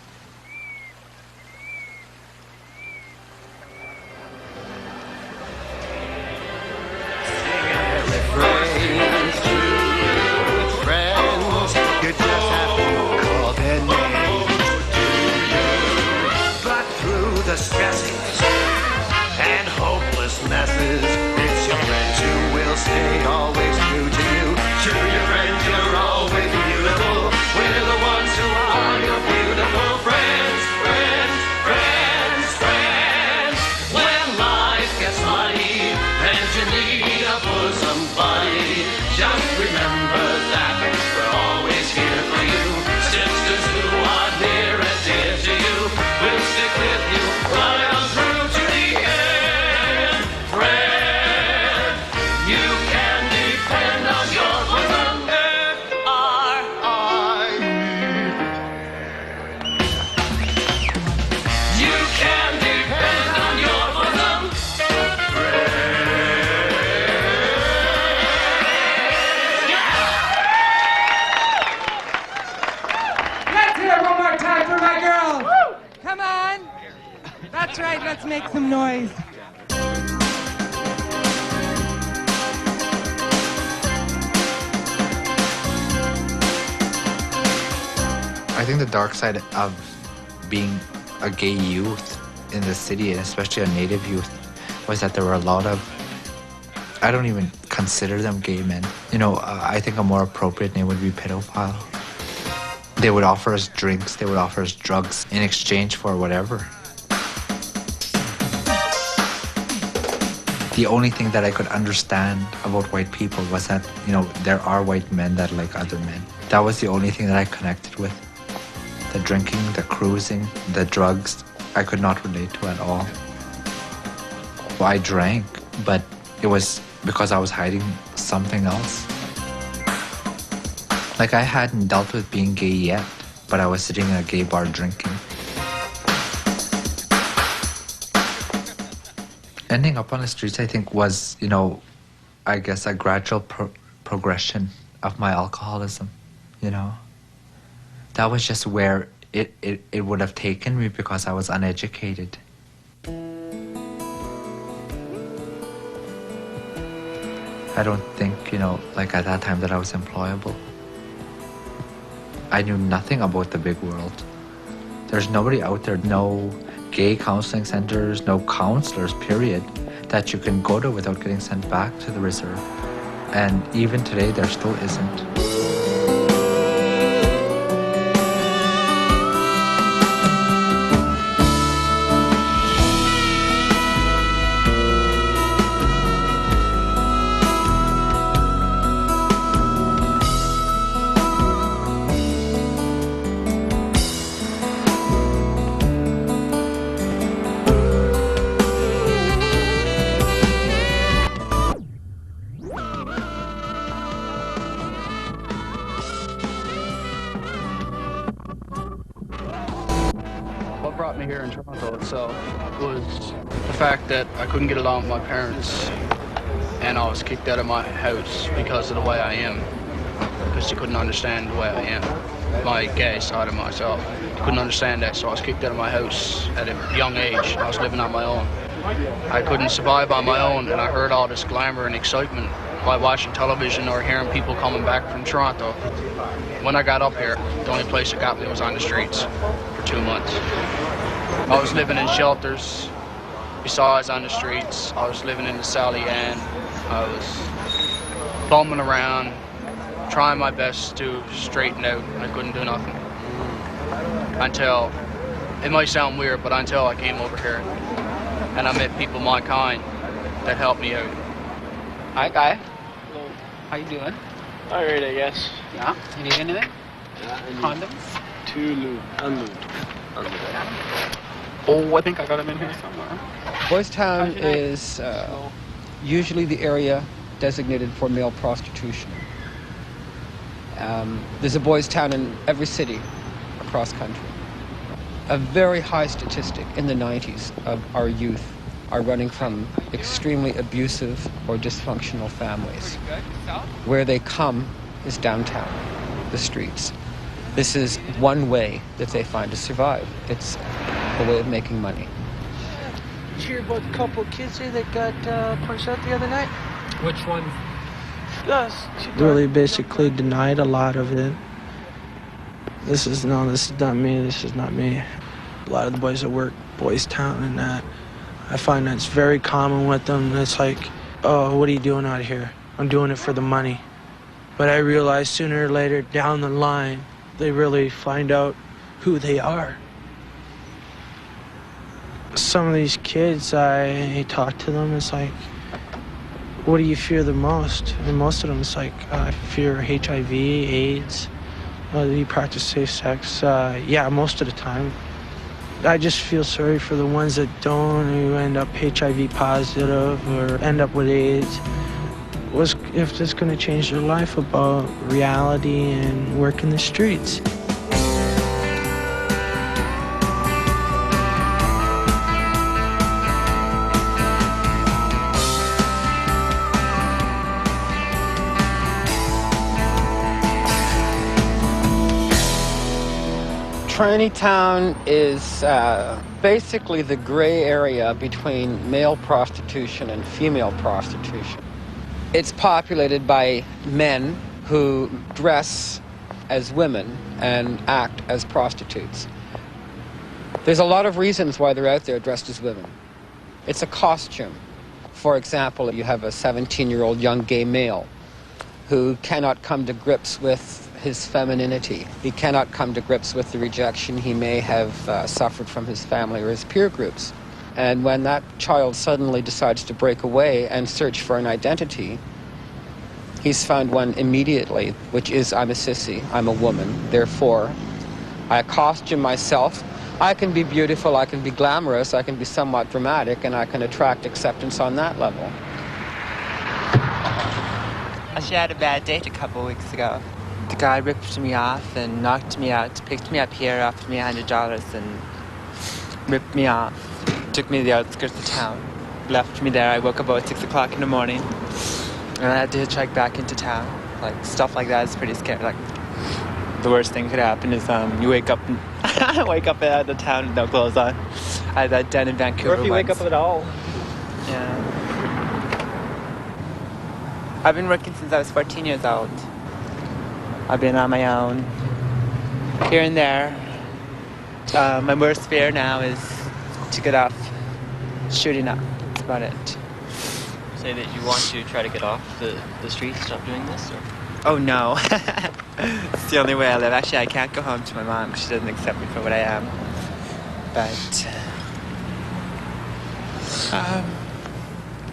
Speaker 2: That's right, let's make some noise.
Speaker 14: I think the dark side of being a gay youth in the city, and especially a native youth, was that there were a lot of, I don't even consider them gay men. You know, I think a more appropriate name would be pedophile. They would offer us drinks, they would offer us drugs in exchange for whatever. The only thing that I could understand about white people was that, you know, there are white men that like other men. That was the only thing that I connected with. The drinking, the cruising, the drugs, I could not relate to at all. I drank, but it was because I was hiding something else. Like, I hadn't dealt with being gay yet, but I was sitting in a gay bar drinking. Ending up on the streets, I think, was, you know, I guess a gradual progression of my alcoholism, you know. That was just where it would have taken me because I was uneducated. I don't think, you know, like at that time that I was employable. I knew nothing about the big world. There's nobody out there, no gay counseling centers, no counselors, period, that you can go to without getting sent back to the reserve. And even today, there still isn't.
Speaker 15: What brought me here in Toronto itself was the fact that I couldn't get along with my parents, and I was kicked out of my house because of the way I am, because they couldn't understand the way I am, my gay side of myself. They couldn't understand that, so I was kicked out of my house at a young age. I was living on my own. I couldn't survive on my own, and I heard all this glamour and excitement by watching television or hearing people coming back from Toronto. When I got up here, the only place that got me was on the streets for 2 months. I was living in shelters, besides on the streets. I was living in the Sally Ann. I was bumming around, trying my best to straighten out, and I couldn't do nothing. Until, it might sound weird, but until I came over here and I met people my kind that helped me out.
Speaker 17: Hi, Guy. Hello. How you doing?
Speaker 15: All right, I guess.
Speaker 17: Yeah? You need anything? Condoms?
Speaker 15: Too lube. Unlubed.
Speaker 17: Oh, I think I got them in here somewhere.
Speaker 2: Boys Town is usually the area designated for male prostitution. There's a boys' town in every city across country. A very high statistic in the 90s of our youth are running from extremely abusive or dysfunctional families. Where they come is downtown, the streets. This is one way that they find to survive. It's a way of making money.
Speaker 15: Did you hear about the couple of kids here that got punched out the other night?
Speaker 17: Which one?
Speaker 15: Yes.
Speaker 4: Really basically denied a lot of it. This is not me, this is not me. A lot of the boys that work Boys Town and that, I find that's very common with them. It's like, oh, what are you doing out here? I'm doing it for the money. But I realize sooner or later down the line, they really find out who they are. Some of these kids, I talk to them, it's like, what do you fear the most? And most of them, it's like, I fear HIV, AIDS, do you practice safe sex? Yeah, most of the time. I just feel sorry for the ones that don't, who end up HIV positive or end up with AIDS. If it's going to change their life about reality and work in the streets.
Speaker 2: Tranny Town is basically the gray area between male prostitution and female prostitution. It's populated by men who dress as women and act as prostitutes. There's a lot of reasons why they're out there dressed as women. It's a costume. For example, you have a 17-year-old young gay male who cannot come to grips with his femininity. He cannot come to grips with the rejection he may have suffered from his family or his peer groups. And when that child suddenly decides to break away and search for an identity, he's found one immediately, which is, I'm a sissy, I'm a woman, therefore I costume myself. I can be beautiful, I can be glamorous, I can be somewhat dramatic, and I can attract acceptance on that level.
Speaker 10: She had a bad date a couple weeks ago. The guy ripped me off and knocked me out, picked me up here, offered me $100 and ripped me off. Took me to the outskirts of town, left me there. I woke up about 6 o'clock in the morning and I had to hitchhike back into town. Like, stuff like that is pretty scary. Like, the worst thing could happen is you wake up and wake up out of the town with no clothes on. I had that done in Vancouver
Speaker 4: Or if you wake
Speaker 10: once.
Speaker 4: up at all.
Speaker 10: Yeah. I've been working since I was 14 years old. I've been on my own, here and there. My worst fear now is to get off shooting up. That's about it.
Speaker 23: Say that you want to try to get off the streets, stop doing this? Or?
Speaker 10: Oh no. It's the only way I live. Actually, I can't go home to my mom because she doesn't accept me for what I am. But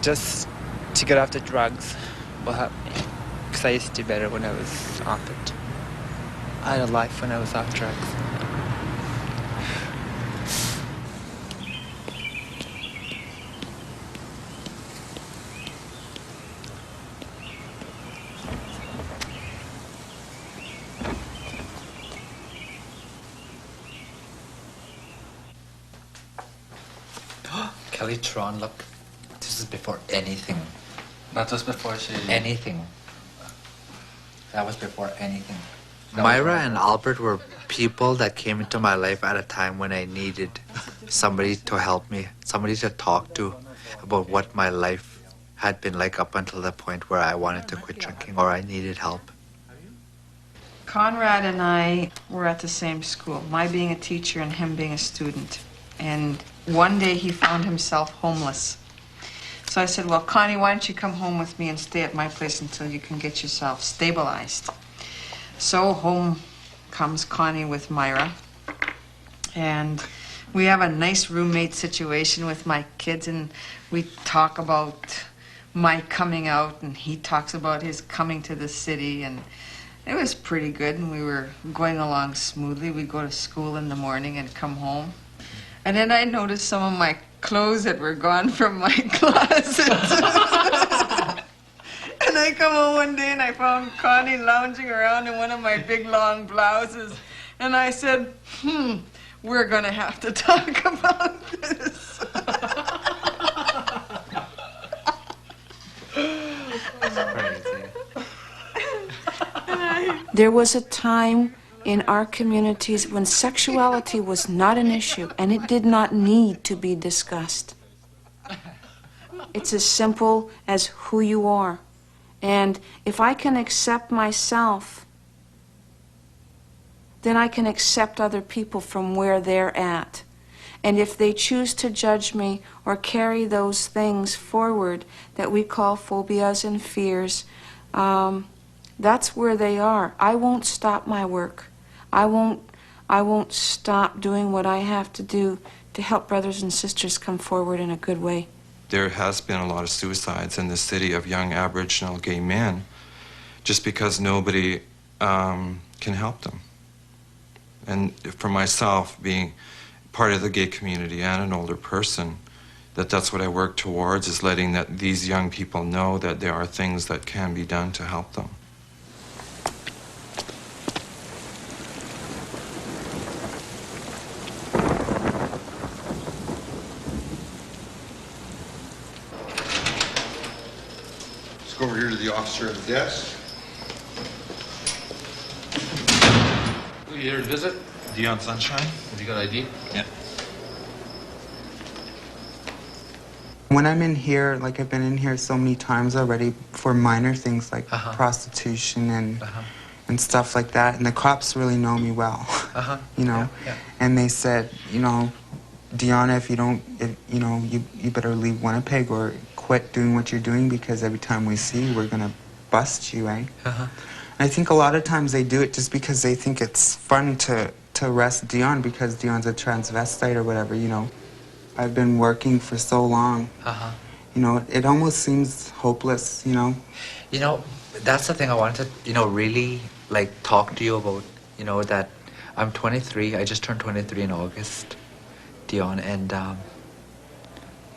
Speaker 10: just to get off the drugs will help me. Because I used to do better when I was off it. I had a life when I was off drugs.
Speaker 14: Kelly Tron, look, this is before anything.
Speaker 23: That was before she...
Speaker 14: Anything. That was before anything. Myra and Albert were people that came into my life at a time when I needed somebody to help me, somebody to talk to about what my life had been like up until the point where I wanted to quit drinking or I needed help.
Speaker 13: Conrad and I were at the same school, my being a teacher and him being a student. And one day he found himself homeless. So I said, well, Connie, why don't you come home with me and stay at my place until you can get yourself stabilized. So home comes Connie with Myra. And we have a nice roommate situation with my kids, and we talk about my coming out, and he talks about his coming to the city, and it was pretty good, and we were going along smoothly. We'd go to school in the morning and come home. And then I noticed some of my clothes that were gone from my closet. And I come home one day and I found Connie lounging around in one of my big long blouses. And I said, we're gonna have to talk about this.
Speaker 18: There was a time in our communities when sexuality was not an issue and it did not need to be discussed. It's as simple as who you are. And if I can accept myself, then I can accept other people from where they're at. And if they choose to judge me or carry those things forward that we call phobias and fears, that's where they are. I won't stop my work. I won't stop doing what I have to do to help brothers and sisters come forward in a good way.
Speaker 19: There has been a lot of suicides in the city of young Aboriginal gay men just because nobody can help them. And for myself, being part of the gay community and an older person, that's what I work towards, is letting these young people know that there are things that can be done to help them.
Speaker 25: Let's go over here to the officer at the desk. Who you here to visit?
Speaker 19: Dion Sunshine.
Speaker 16: Have you got ID?
Speaker 19: Yeah.
Speaker 20: When I'm in here, like I've been in here so many times already for minor things like prostitution and stuff like that, and the cops really know me well, you know, and they said, you know, Deanna, if you don't, you better leave Winnipeg or quit doing what you're doing because every time we see you, we're gonna bust you, eh? And I think a lot of times they do it just because they think it's fun to arrest Dion because Dion's a transvestite or whatever, you know. I've been working for so long. You know, it almost seems hopeless, you know.
Speaker 14: You know, that's the thing I wanted to, you know, really, like, talk to you about, you know, that I'm 23. I just turned 23 in August, Dion, and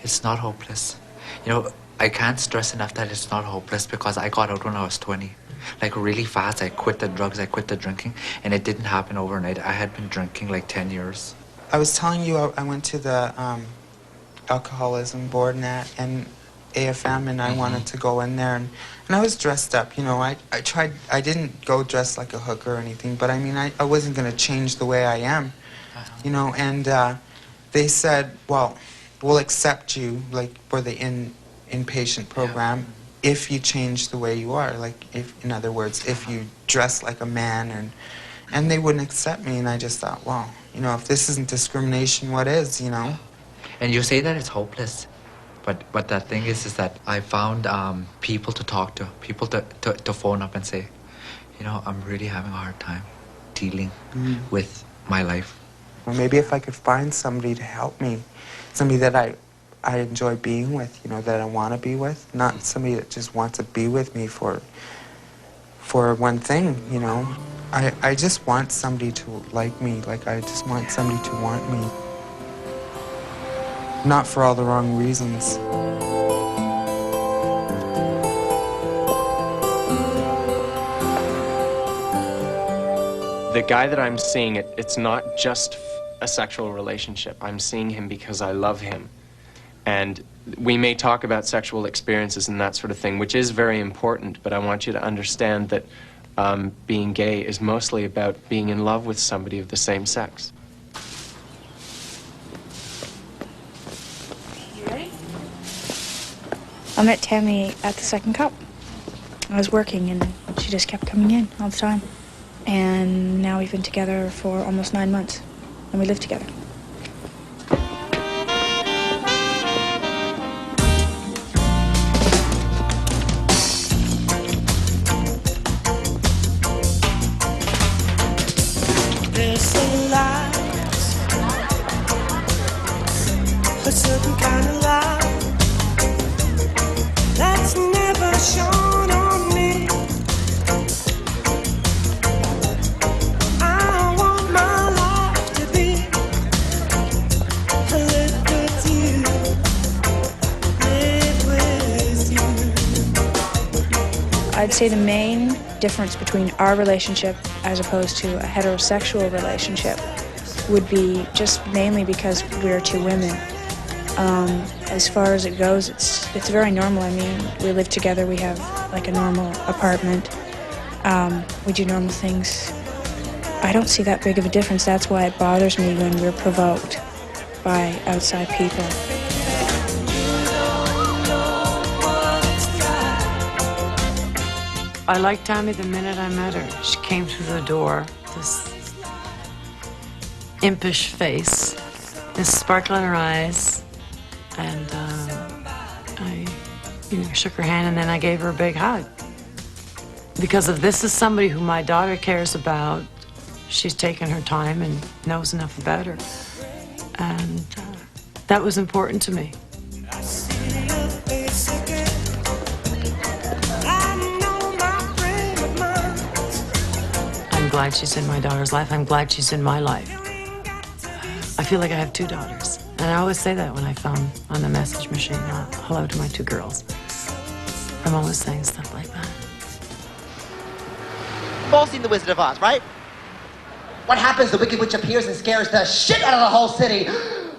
Speaker 14: it's not hopeless. You know, I can't stress enough that it's not hopeless because I got out when I was 20. Like, really fast. I quit the drugs, I quit the drinking, and it didn't happen overnight. I had been drinking like 10 years.
Speaker 20: I was telling you I went to the alcoholism board and AFM, and I wanted to go in there, and I was dressed up, you know. I tried, I didn't go dressed like a hooker or anything, but I mean, I wasn't going to change the way I am, you know, and they said, well, we'll accept you, like, for the inpatient program if you change the way you are, like, if, in other words, if you dress like a man, and they wouldn't accept me, and I just thought, well, you know, if this isn't discrimination, what is, you know?
Speaker 14: And you say that it's hopeless, but the thing is that I found people to talk to, people to phone up and say, you know, I'm really having a hard time dealing with my life.
Speaker 20: Well, maybe if I could find somebody to help me, somebody that I enjoy being with, you know, that I want to be with, not somebody that just wants to be with me for one thing, you know. I just want somebody to like me, like I just want somebody to want me. Not for all the wrong reasons.
Speaker 4: The guy that I'm seeing, it's not just a sexual relationship. I'm seeing him because I love him. And we may talk about sexual experiences and that sort of thing, which is very important, but I want you to understand that being gay is mostly about being in love with somebody of the same sex.
Speaker 3: You ready? I met Tammy at the Second Cup. I was working and she just kept coming in all the time. And now we've been together for almost 9 months and we live together.
Speaker 21: A certain kind of light that's never shone on me. I want my life to be live with you, live with you.
Speaker 3: I'd say the main difference between our relationship as opposed to a heterosexual relationship would be just mainly because we're two women. As far as it goes, it's very normal. I mean, we live together, we have like a normal apartment, we do normal things. I don't see that big of a difference. That's why it bothers me when we're provoked by outside people.
Speaker 22: I liked Tammy the minute I met her. She came through the door, this impish face, this sparkle in her eyes, and I, shook her hand and then I gave her a big hug. Because if this is somebody who my daughter cares about, she's taken her time and knows enough about her. And that was important to me. I'm glad she's in my daughter's life. I'm glad she's in my life. I feel like I have two daughters. And I always say that when I phone on the message machine. Hello to my two girls. I'm always saying stuff like that.
Speaker 24: You've all seen The Wizard of Oz, right? What happens? The Wicked Witch appears and scares the shit out of the whole city.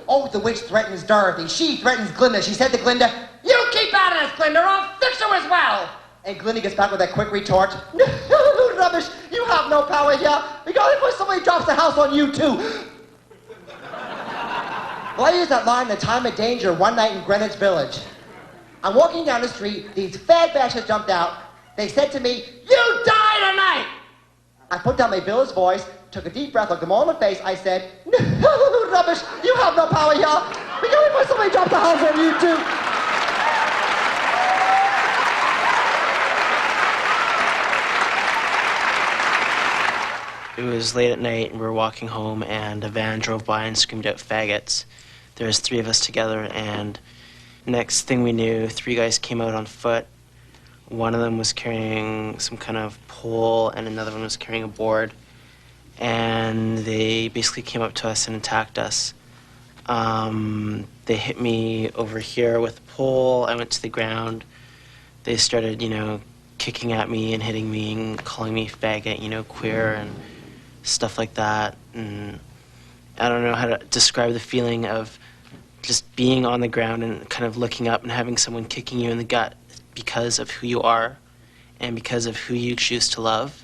Speaker 24: Oh, the witch threatens Dorothy. She threatens Glinda. She said to Glinda, "You keep out of this, Glinda, or I'll fix her as well." And Glinda gets back with that quick retort, "No, Rubbish! You have no power here. Because if somebody drops the house on you, too. Well, I used that line in a time of danger one night in Greenwich Village. I'm walking down the street. These fat bastards jumped out. They said to me, "You die tonight!" I put down my villain's voice, took a deep breath, looked them all in the face. I said, "No, Rubbish! You have no power here. Because if somebody drops the house on you, too."
Speaker 4: It was late at night, and we were walking home, and a van drove by and screamed out faggots. There was 3 of us together, and next thing we knew, 3 guys came out on foot. One of them was carrying some kind of pole, and another one was carrying a board. And they basically came up to us and attacked us. They hit me over here with a pole. I went to the ground. They started, kicking at me and hitting me and calling me faggot, queer and stuff like that. And I don't know how to describe the feeling of just being on the ground and kind of looking up and having someone kicking you in the gut because of who you are and because of who you choose to love.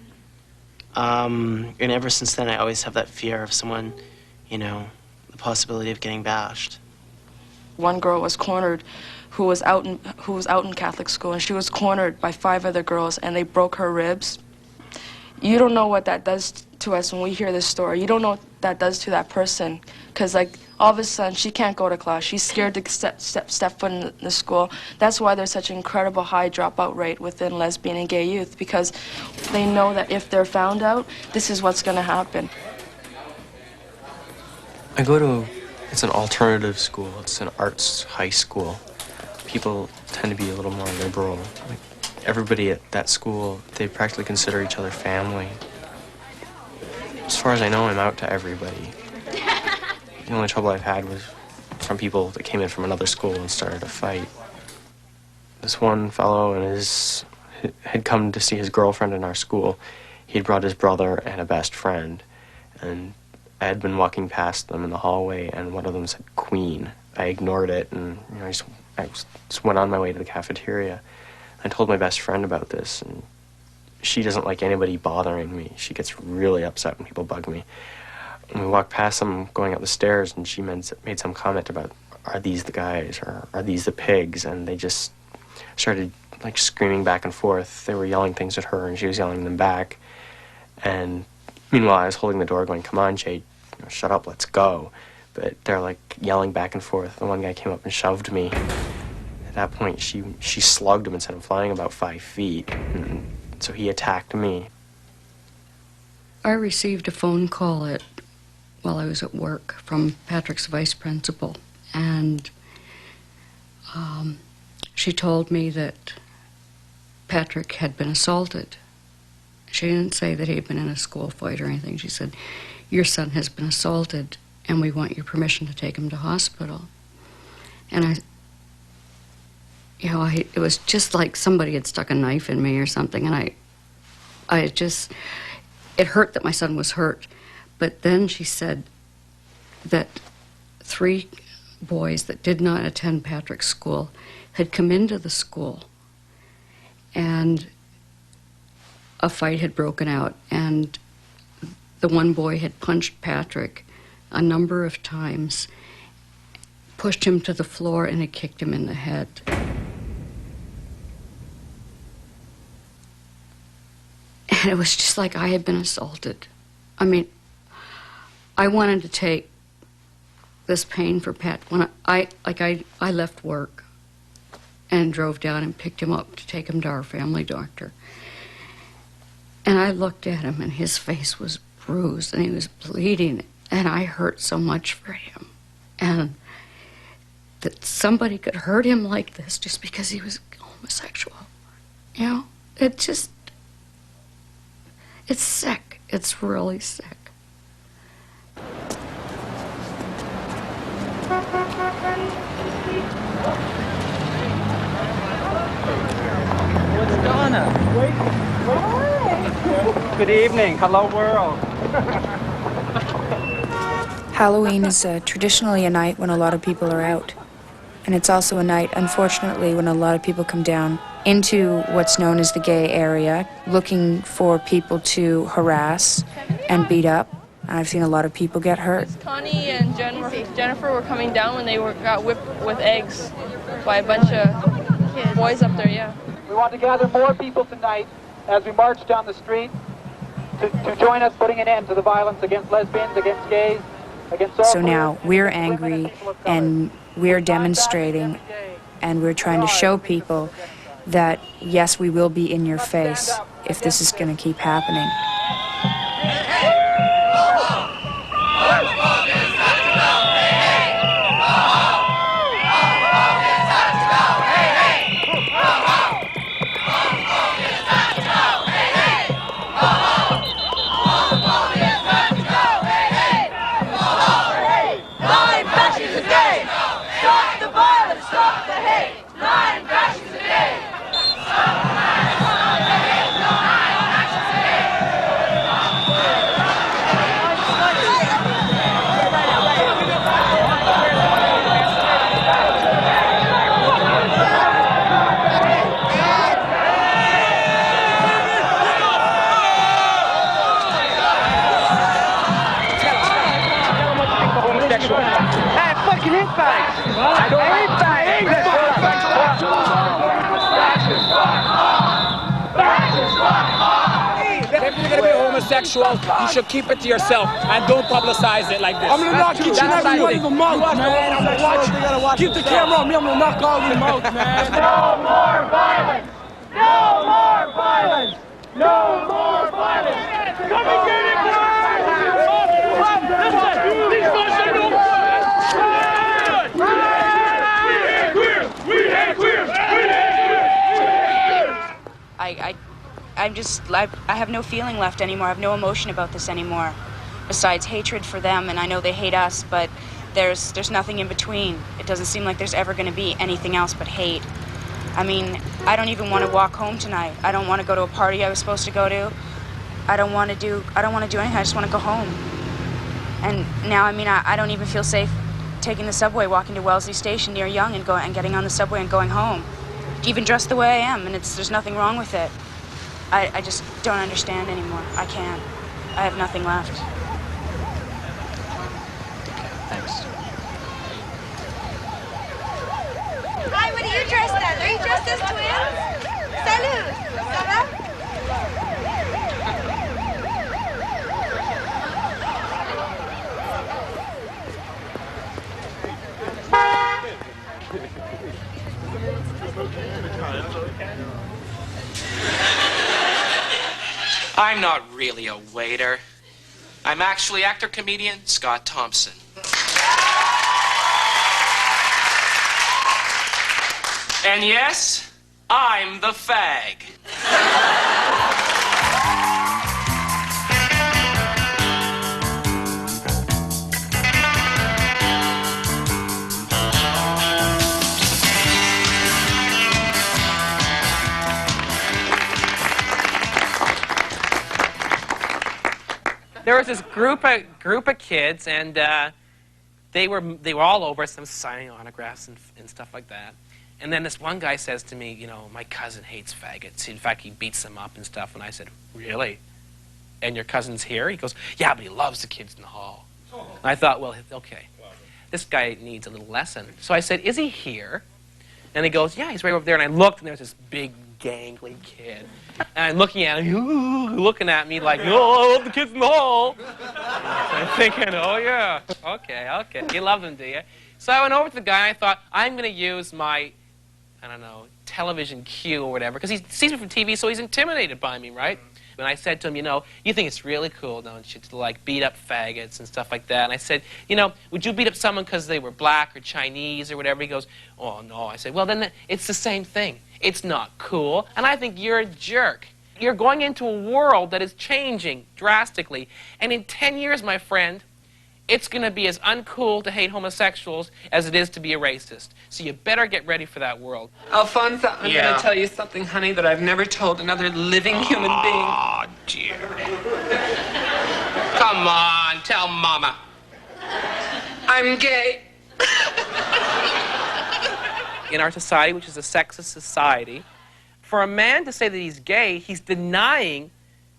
Speaker 4: And ever since then, I always have that fear of someone, the possibility of getting bashed.
Speaker 6: One girl was cornered who was out in Catholic school, and she was cornered by 5 other girls, and they broke her ribs. You don't know what that does to us when we hear this story. You don't know what that does to that person, because all of a sudden she can't go to class. She's scared to step foot in the school. That's why there's such an incredible high dropout rate within lesbian and gay youth, because they know that if they're found out, this is what's going to happen.
Speaker 23: It's an alternative school. It's an arts high school. People tend to be a little more liberal. Everybody at that school, they practically consider each other family. As far as I know, I'm out to everybody. The only trouble I've had was from people that came in from another school and started a fight. This one fellow had come to see his girlfriend in our school. He'd brought his brother and a best friend, and I had been walking past them in the hallway, and one of them said "Queen." I ignored it, and I just went on my way to the cafeteria. I told my best friend about this, and she doesn't like anybody bothering me. She gets really upset when people bug me. And we walked past them going up the stairs, and she made some comment about, "Are these the guys, or are these the pigs?" And they just started screaming back and forth. They were yelling things at her, and she was yelling them back. And meanwhile, I was holding the door going, "Come on, Jade, shut up, let's go." But they're yelling back and forth. The one guy came up and shoved me. At that point, she slugged him and sent him flying about 5 feet. And so he attacked me.
Speaker 5: I received a phone call while I was at work from Patrick's vice principal, and she told me that Patrick had been assaulted. She didn't say that he had been in a school fight or anything. She said, "Your son has been assaulted, and we want your permission to take him to hospital." And it was just like somebody had stuck a knife in me or something, and it hurt that my son was hurt. But then she said that 3 boys that did not attend Patrick's school had come into the school, and a fight had broken out, and the one boy had punched Patrick a number of times, pushed him to the floor, and had kicked him in the head. And it was just like I had been assaulted. I mean, I wanted to take this pain for Pat. When I left work and drove down and picked him up to take him to our family doctor. And I looked at him, and his face was bruised, and he was bleeding, and I hurt so much for him. And that somebody could hurt him like this just because he was homosexual. It's sick. It's really sick.
Speaker 17: What's Donna? Good evening. Hello, world.
Speaker 7: Halloween is traditionally a night when a lot of people are out. And it's also a night, unfortunately, when a lot of people come down into what's known as the gay area, looking for people to harass and beat up. I've seen a lot of people get hurt.
Speaker 1: Connie and Jennifer were coming down when they got whipped with eggs by a bunch of boys up there, yeah.
Speaker 8: We want to gather more people tonight as we march down the street to join us putting an end to the violence against lesbians, against gays, against all.
Speaker 7: So now we're angry and we're demonstrating and we're trying to show people that, yes, we will be in your face if this is going to keep happening.
Speaker 9: If you're gonna be homosexual, you should keep it to yourself and don't publicize it like this.
Speaker 11: I'm gonna knock each and every one of them out, man. I'm gonna watch. Keep the camera on me. I'm gonna knock all of them out, man.
Speaker 12: No more violence! No more violence! No more violence! Come and get it, guys! Listen, these guys are no more! We hate queers!
Speaker 16: I have no feeling left anymore. I have no emotion about this anymore, besides hatred for them, and I know they hate us, but there's nothing in between. It doesn't seem like there's ever going to be anything else but hate. I mean, I don't even want to walk home tonight. I don't want to go to a party I was supposed to go to. I don't want to do anything. I just want to go home. And now, I mean, I don't even feel safe taking the subway, walking to Wellesley Station near Yonge and getting on the subway and going home. Even dressed the way I am, and there's nothing wrong with it. I just don't understand anymore. I can't. I have nothing left.
Speaker 2: Thanks.
Speaker 12: Hi, what are you dressed as? Are you dressed as twins? Salut! Ça va?
Speaker 26: I'm not really a waiter. I'm actually actor-comedian Scott Thompson. And yes, I'm the fag.
Speaker 27: There was this group of kids, and they were all over us. I was signing autographs and stuff like that. And then this one guy says to me, you know, my cousin hates faggots. In fact, he beats them up and stuff. And I said, really? And your cousin's here? He goes, yeah, but he loves the kids in the hall. And I thought, well, okay, this guy needs a little lesson. So I said, is he here? And he goes, yeah, he's right over there. And I looked, and there's this big, gangly kid. And I'm looking at him, looking at me like, oh, I love the kids in the hall. So I'm thinking, oh, yeah, okay. You love them, do you? So I went over to the guy, and I thought, I'm going to use my, I don't know, television cue or whatever, because he sees me from TV, so he's intimidated by me, right? And I said to him, you know, you think it's really cool, don't you, to, like, beat up faggots and stuff like that. And I said, you know, would you beat up someone because they were black or Chinese or whatever? He goes, oh, no. I said, well, then it's the same thing. It's not cool, and I think you're a jerk. You're going into a world that is changing drastically, and in 10 years, my friend, it's going to be as uncool to hate homosexuals as it is to be a racist. So you better get ready for that world.
Speaker 26: Alfonso, I'm going to tell you something, honey, that I've never told another living human being. Oh, dear. Come on, tell Mama. I'm gay.
Speaker 27: In our society, which is a sexist society, For a man to say that he's gay, he's denying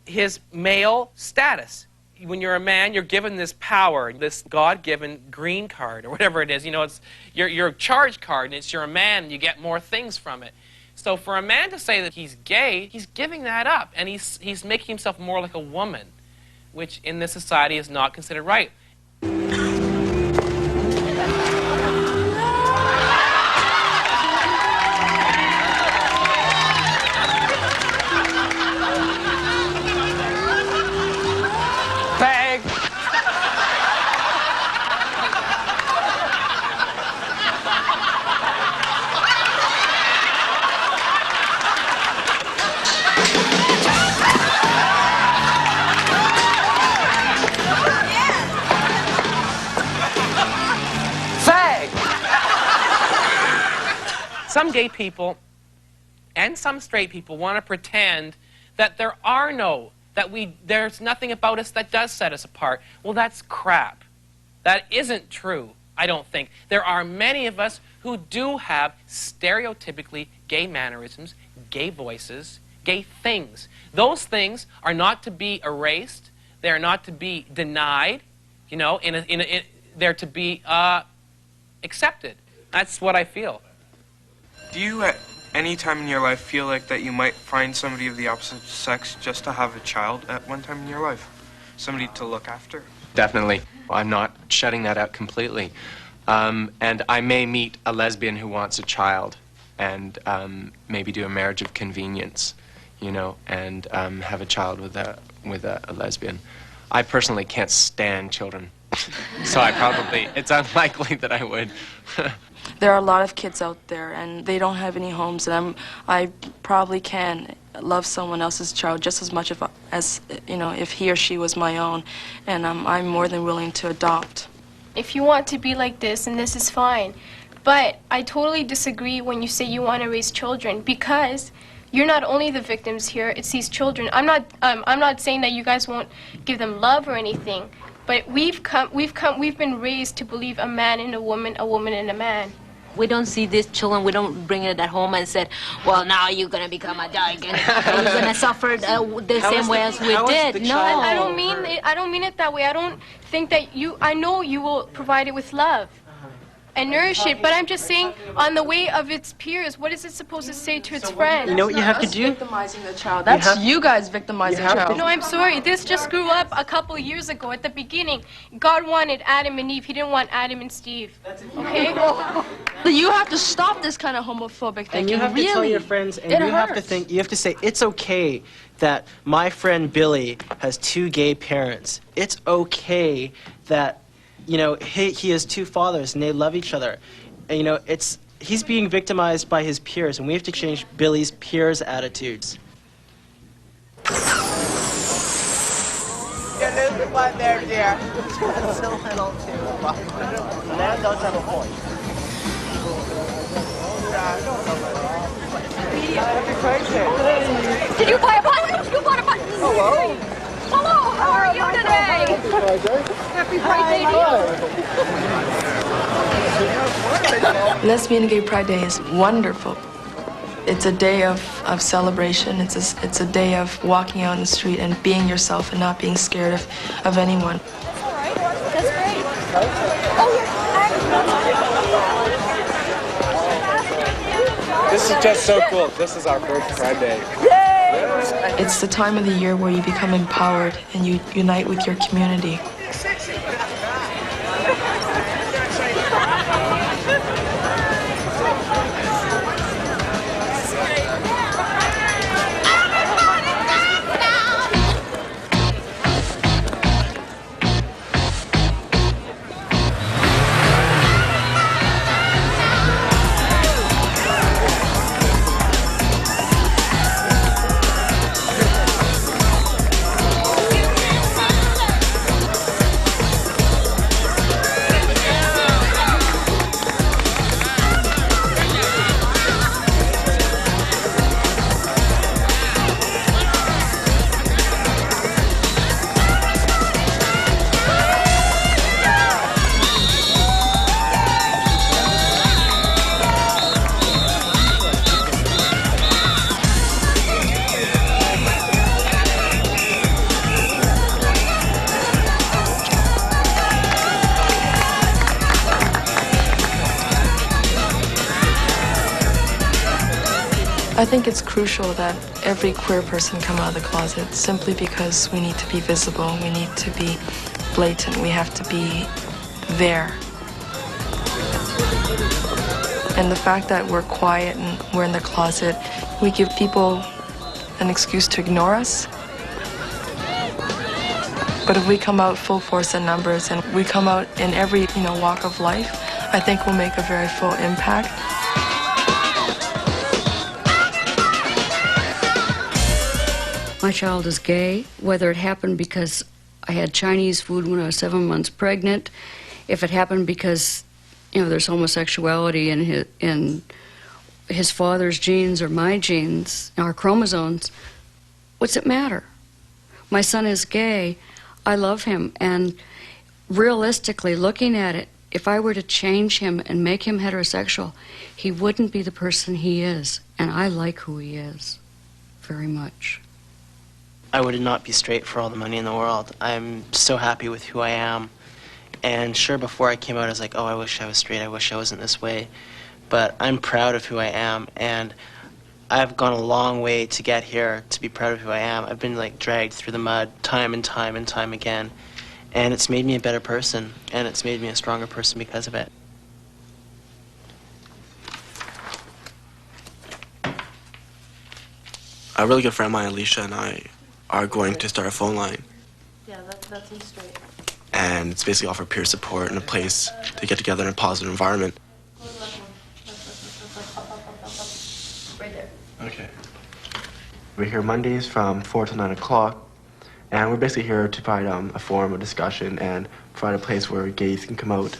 Speaker 27: his male status. When you're a man, you're given this power, this God-given green card, or whatever it is. You know, it's your charge card, and it's you're a man, and you get more things from it. So for a man to say that he's gay, he's giving that up, and he's making himself more like a woman, which in this society is not considered right.
Speaker 26: Fag!
Speaker 27: Some gay people and some straight people want to pretend that there's nothing about us that does set us apart. Well, that's crap. That isn't true, I don't think. There are many of us who do have stereotypically gay mannerisms, gay voices, gay things. Those things are not to be erased. They're not to be denied. You know, they're to be accepted. That's what I feel.
Speaker 10: Do you at any time in your life feel like that you might find somebody of the opposite sex just to have a child at one time in your life? Somebody to look after?
Speaker 23: Definitely. I'm not shutting that out completely. And I may meet a lesbian who wants a child and maybe do a marriage of convenience, you know, and have a child with a lesbian. I personally can't stand children, so it's unlikely that I would.
Speaker 6: There are a lot of kids out there, and they don't have any homes, and I probably can love someone else's child just as much as you know, if he or she was my own, and I'm more than willing to adopt.
Speaker 13: If you want to be like this, and this is fine, but I totally disagree when you say you want to raise children, because you're not only the victims here, it's these children. I'm not saying that you guys won't give them love or anything, but we've been raised to believe a man in a woman in a man.
Speaker 14: We don't see these children, we don't bring it at home and said, well, now you're going to become a dog and you're going to suffer the same way as we did. No.
Speaker 13: I don't mean it that way. I don't think that I know you will provide it with love and nourish it, but I'm just saying, on the way of its peers, what is it supposed to say to its friends?
Speaker 4: You know what you have to do?
Speaker 6: Victimizing the child. That's you guys victimizing the child.
Speaker 13: No, I'm sorry. This just grew up a couple years ago. At the beginning, God wanted Adam and Eve. He didn't want Adam and Steve. Okay?
Speaker 6: You have to stop this kind of homophobic thinking.
Speaker 4: And you have to tell your friends, and you have to say, it's okay that my friend Billy has 2 gay parents. It's okay that, you know, he has 2 fathers and they love each other. And, you know, he's being victimized by his peers, and we have to change Billy's peers' attitudes.
Speaker 15: You're losing one there, dear. It's a little too. Man does have a point.
Speaker 18: Did you buy a button? You bought a button.
Speaker 15: Hello.
Speaker 18: Hello, how are you today? Happy Pride Day to you.
Speaker 6: Lesbian Gay Pride Day is wonderful. It's a day of celebration. It's a day of walking out in the street and being yourself and not being scared of anyone.
Speaker 18: That's all right. That's great.
Speaker 10: This is just so cool. This is our first Pride Day.
Speaker 6: It's the time of the year where you become empowered and you unite with your community. I think it's crucial that every queer person come out of the closet simply because we need to be visible, we need to be blatant, we have to be there. And the fact that we're quiet and we're in the closet, we give people an excuse to ignore us. But if we come out full force in numbers and we come out in every, walk of life, I think we'll make a very full impact.
Speaker 5: My child is gay, whether it happened because I had Chinese food when I was 7 months pregnant, if it happened because, there's homosexuality in his father's genes or my genes, our chromosomes, what's it matter? My son is gay, I love him, and realistically, looking at it, if I were to change him and make him heterosexual, he wouldn't be the person he is, and I like who he is very much.
Speaker 4: I would not be straight for all the money in the world. I'm so happy with who I am. And sure, before I came out, I was like, oh, I wish I was straight. I wish I wasn't this way. But I'm proud of who I am, and I've gone a long way to get here to be proud of who I am. I've been dragged through the mud time and time and time again. And it's made me a better person, and it's made me a stronger person because of it.
Speaker 23: A really good friend of mine, Alicia, and I are going to start a phone line.
Speaker 6: Yeah, that seems straight.
Speaker 23: And it's basically offer peer support and a place to get together in a positive environment.
Speaker 6: Right there.
Speaker 23: Okay. We're here Mondays from 4 to 9 o'clock, and we're basically here to provide a forum of discussion and provide a place where gays can come out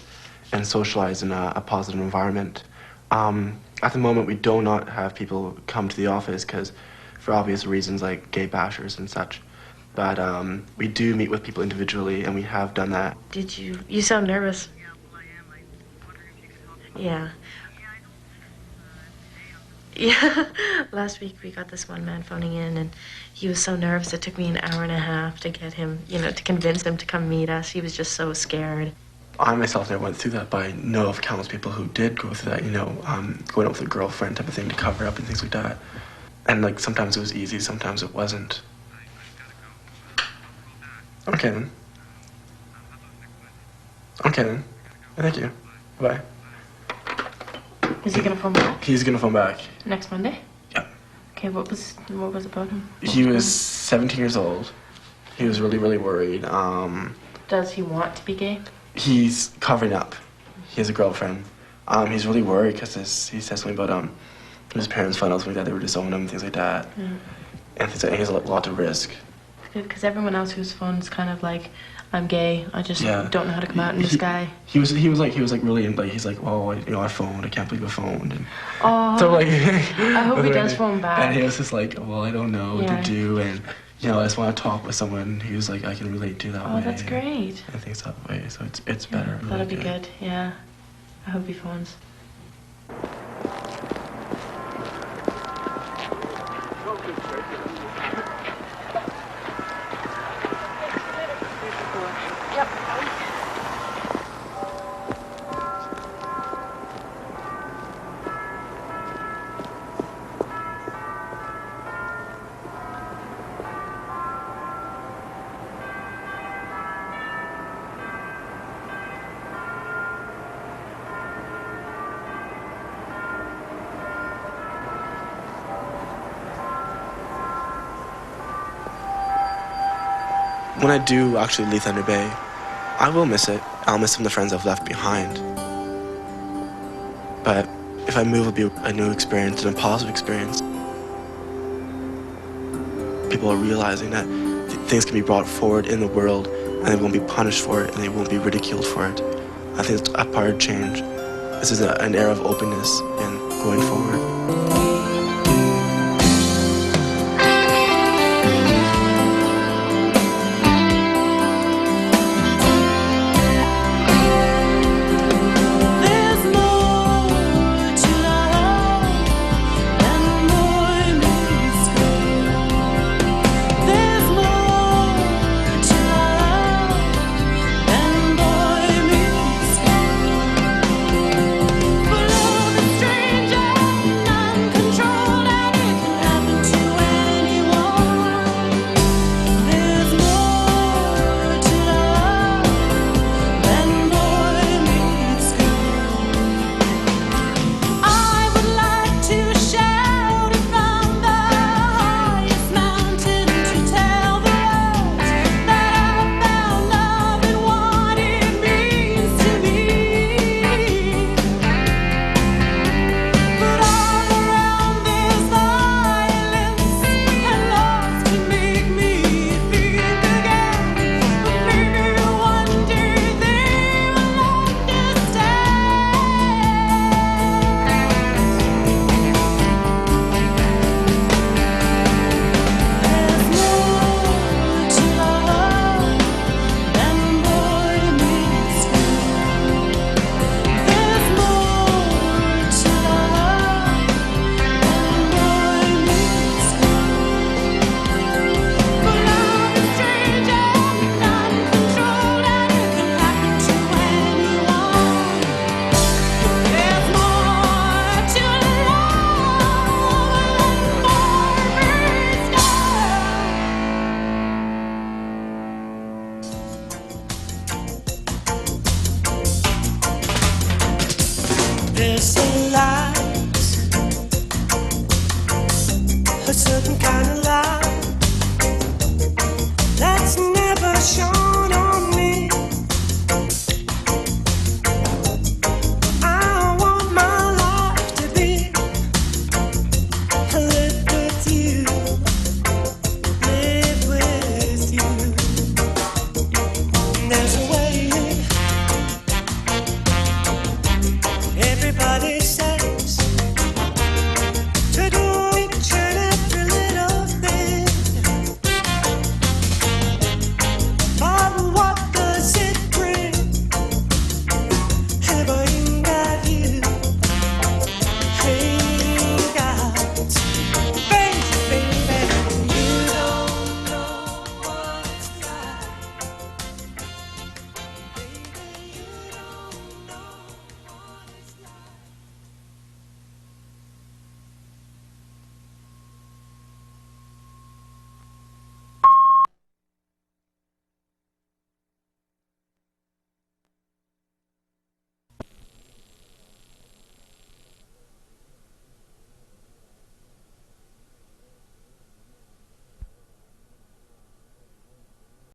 Speaker 23: and socialize in a positive environment. At the moment, we do not have people come to the office because, for obvious reasons like gay bashers and such. But we do meet with people individually, and we have done that.
Speaker 6: Did you? You sound nervous. Yeah. Yeah. Last week we got this one man phoning in, and he was so nervous. It took me an hour and a half to get him, to convince him to come meet us. He was just so scared.
Speaker 23: I myself never went through that, but I know of countless people who did go through that, going out with a girlfriend type of thing to cover up and things like that. And sometimes it was easy, sometimes it wasn't. Okay then. Okay then. Thank you. Bye.
Speaker 6: Is he gonna phone back?
Speaker 23: He's gonna phone back.
Speaker 6: Next Monday?
Speaker 23: Yeah.
Speaker 6: Okay, what was about him?
Speaker 23: He was 17 years old. He was really, really worried.
Speaker 6: Does he want to be gay?
Speaker 23: He's covering up. He has a girlfriend. He's really worried because he said something about his parents found out something like that, they would disown him and things like that.
Speaker 6: Mm.
Speaker 23: And things like he has a lot to risk.
Speaker 6: Because everyone else who's phoned is kind of like, I'm gay. I just
Speaker 23: Yeah.
Speaker 6: don't know how to come out in this guy.
Speaker 23: He was really he's like, oh, I phoned. I can't believe I phoned. And
Speaker 6: Oh.
Speaker 23: so
Speaker 6: I hope he does phone back.
Speaker 23: And he was just like, well, I don't know what
Speaker 6: Yeah.
Speaker 23: to do, and I just want to talk with someone who's like I can relate to that way.
Speaker 6: Oh, that's great.
Speaker 23: And things that way, so it's better.
Speaker 6: That'll be good. Yeah. I hope he phones.
Speaker 23: When I do actually leave Thunder Bay, I will miss it. I'll miss some of the friends I've left behind. But if I move, it'll be a new experience and a positive experience. People are realizing that things can be brought forward in the world and they won't be punished for it and they won't be ridiculed for it. I think it's a part of change. This is an era of openness and going forward.
Speaker 12: Stranger There's a light, a certain kind of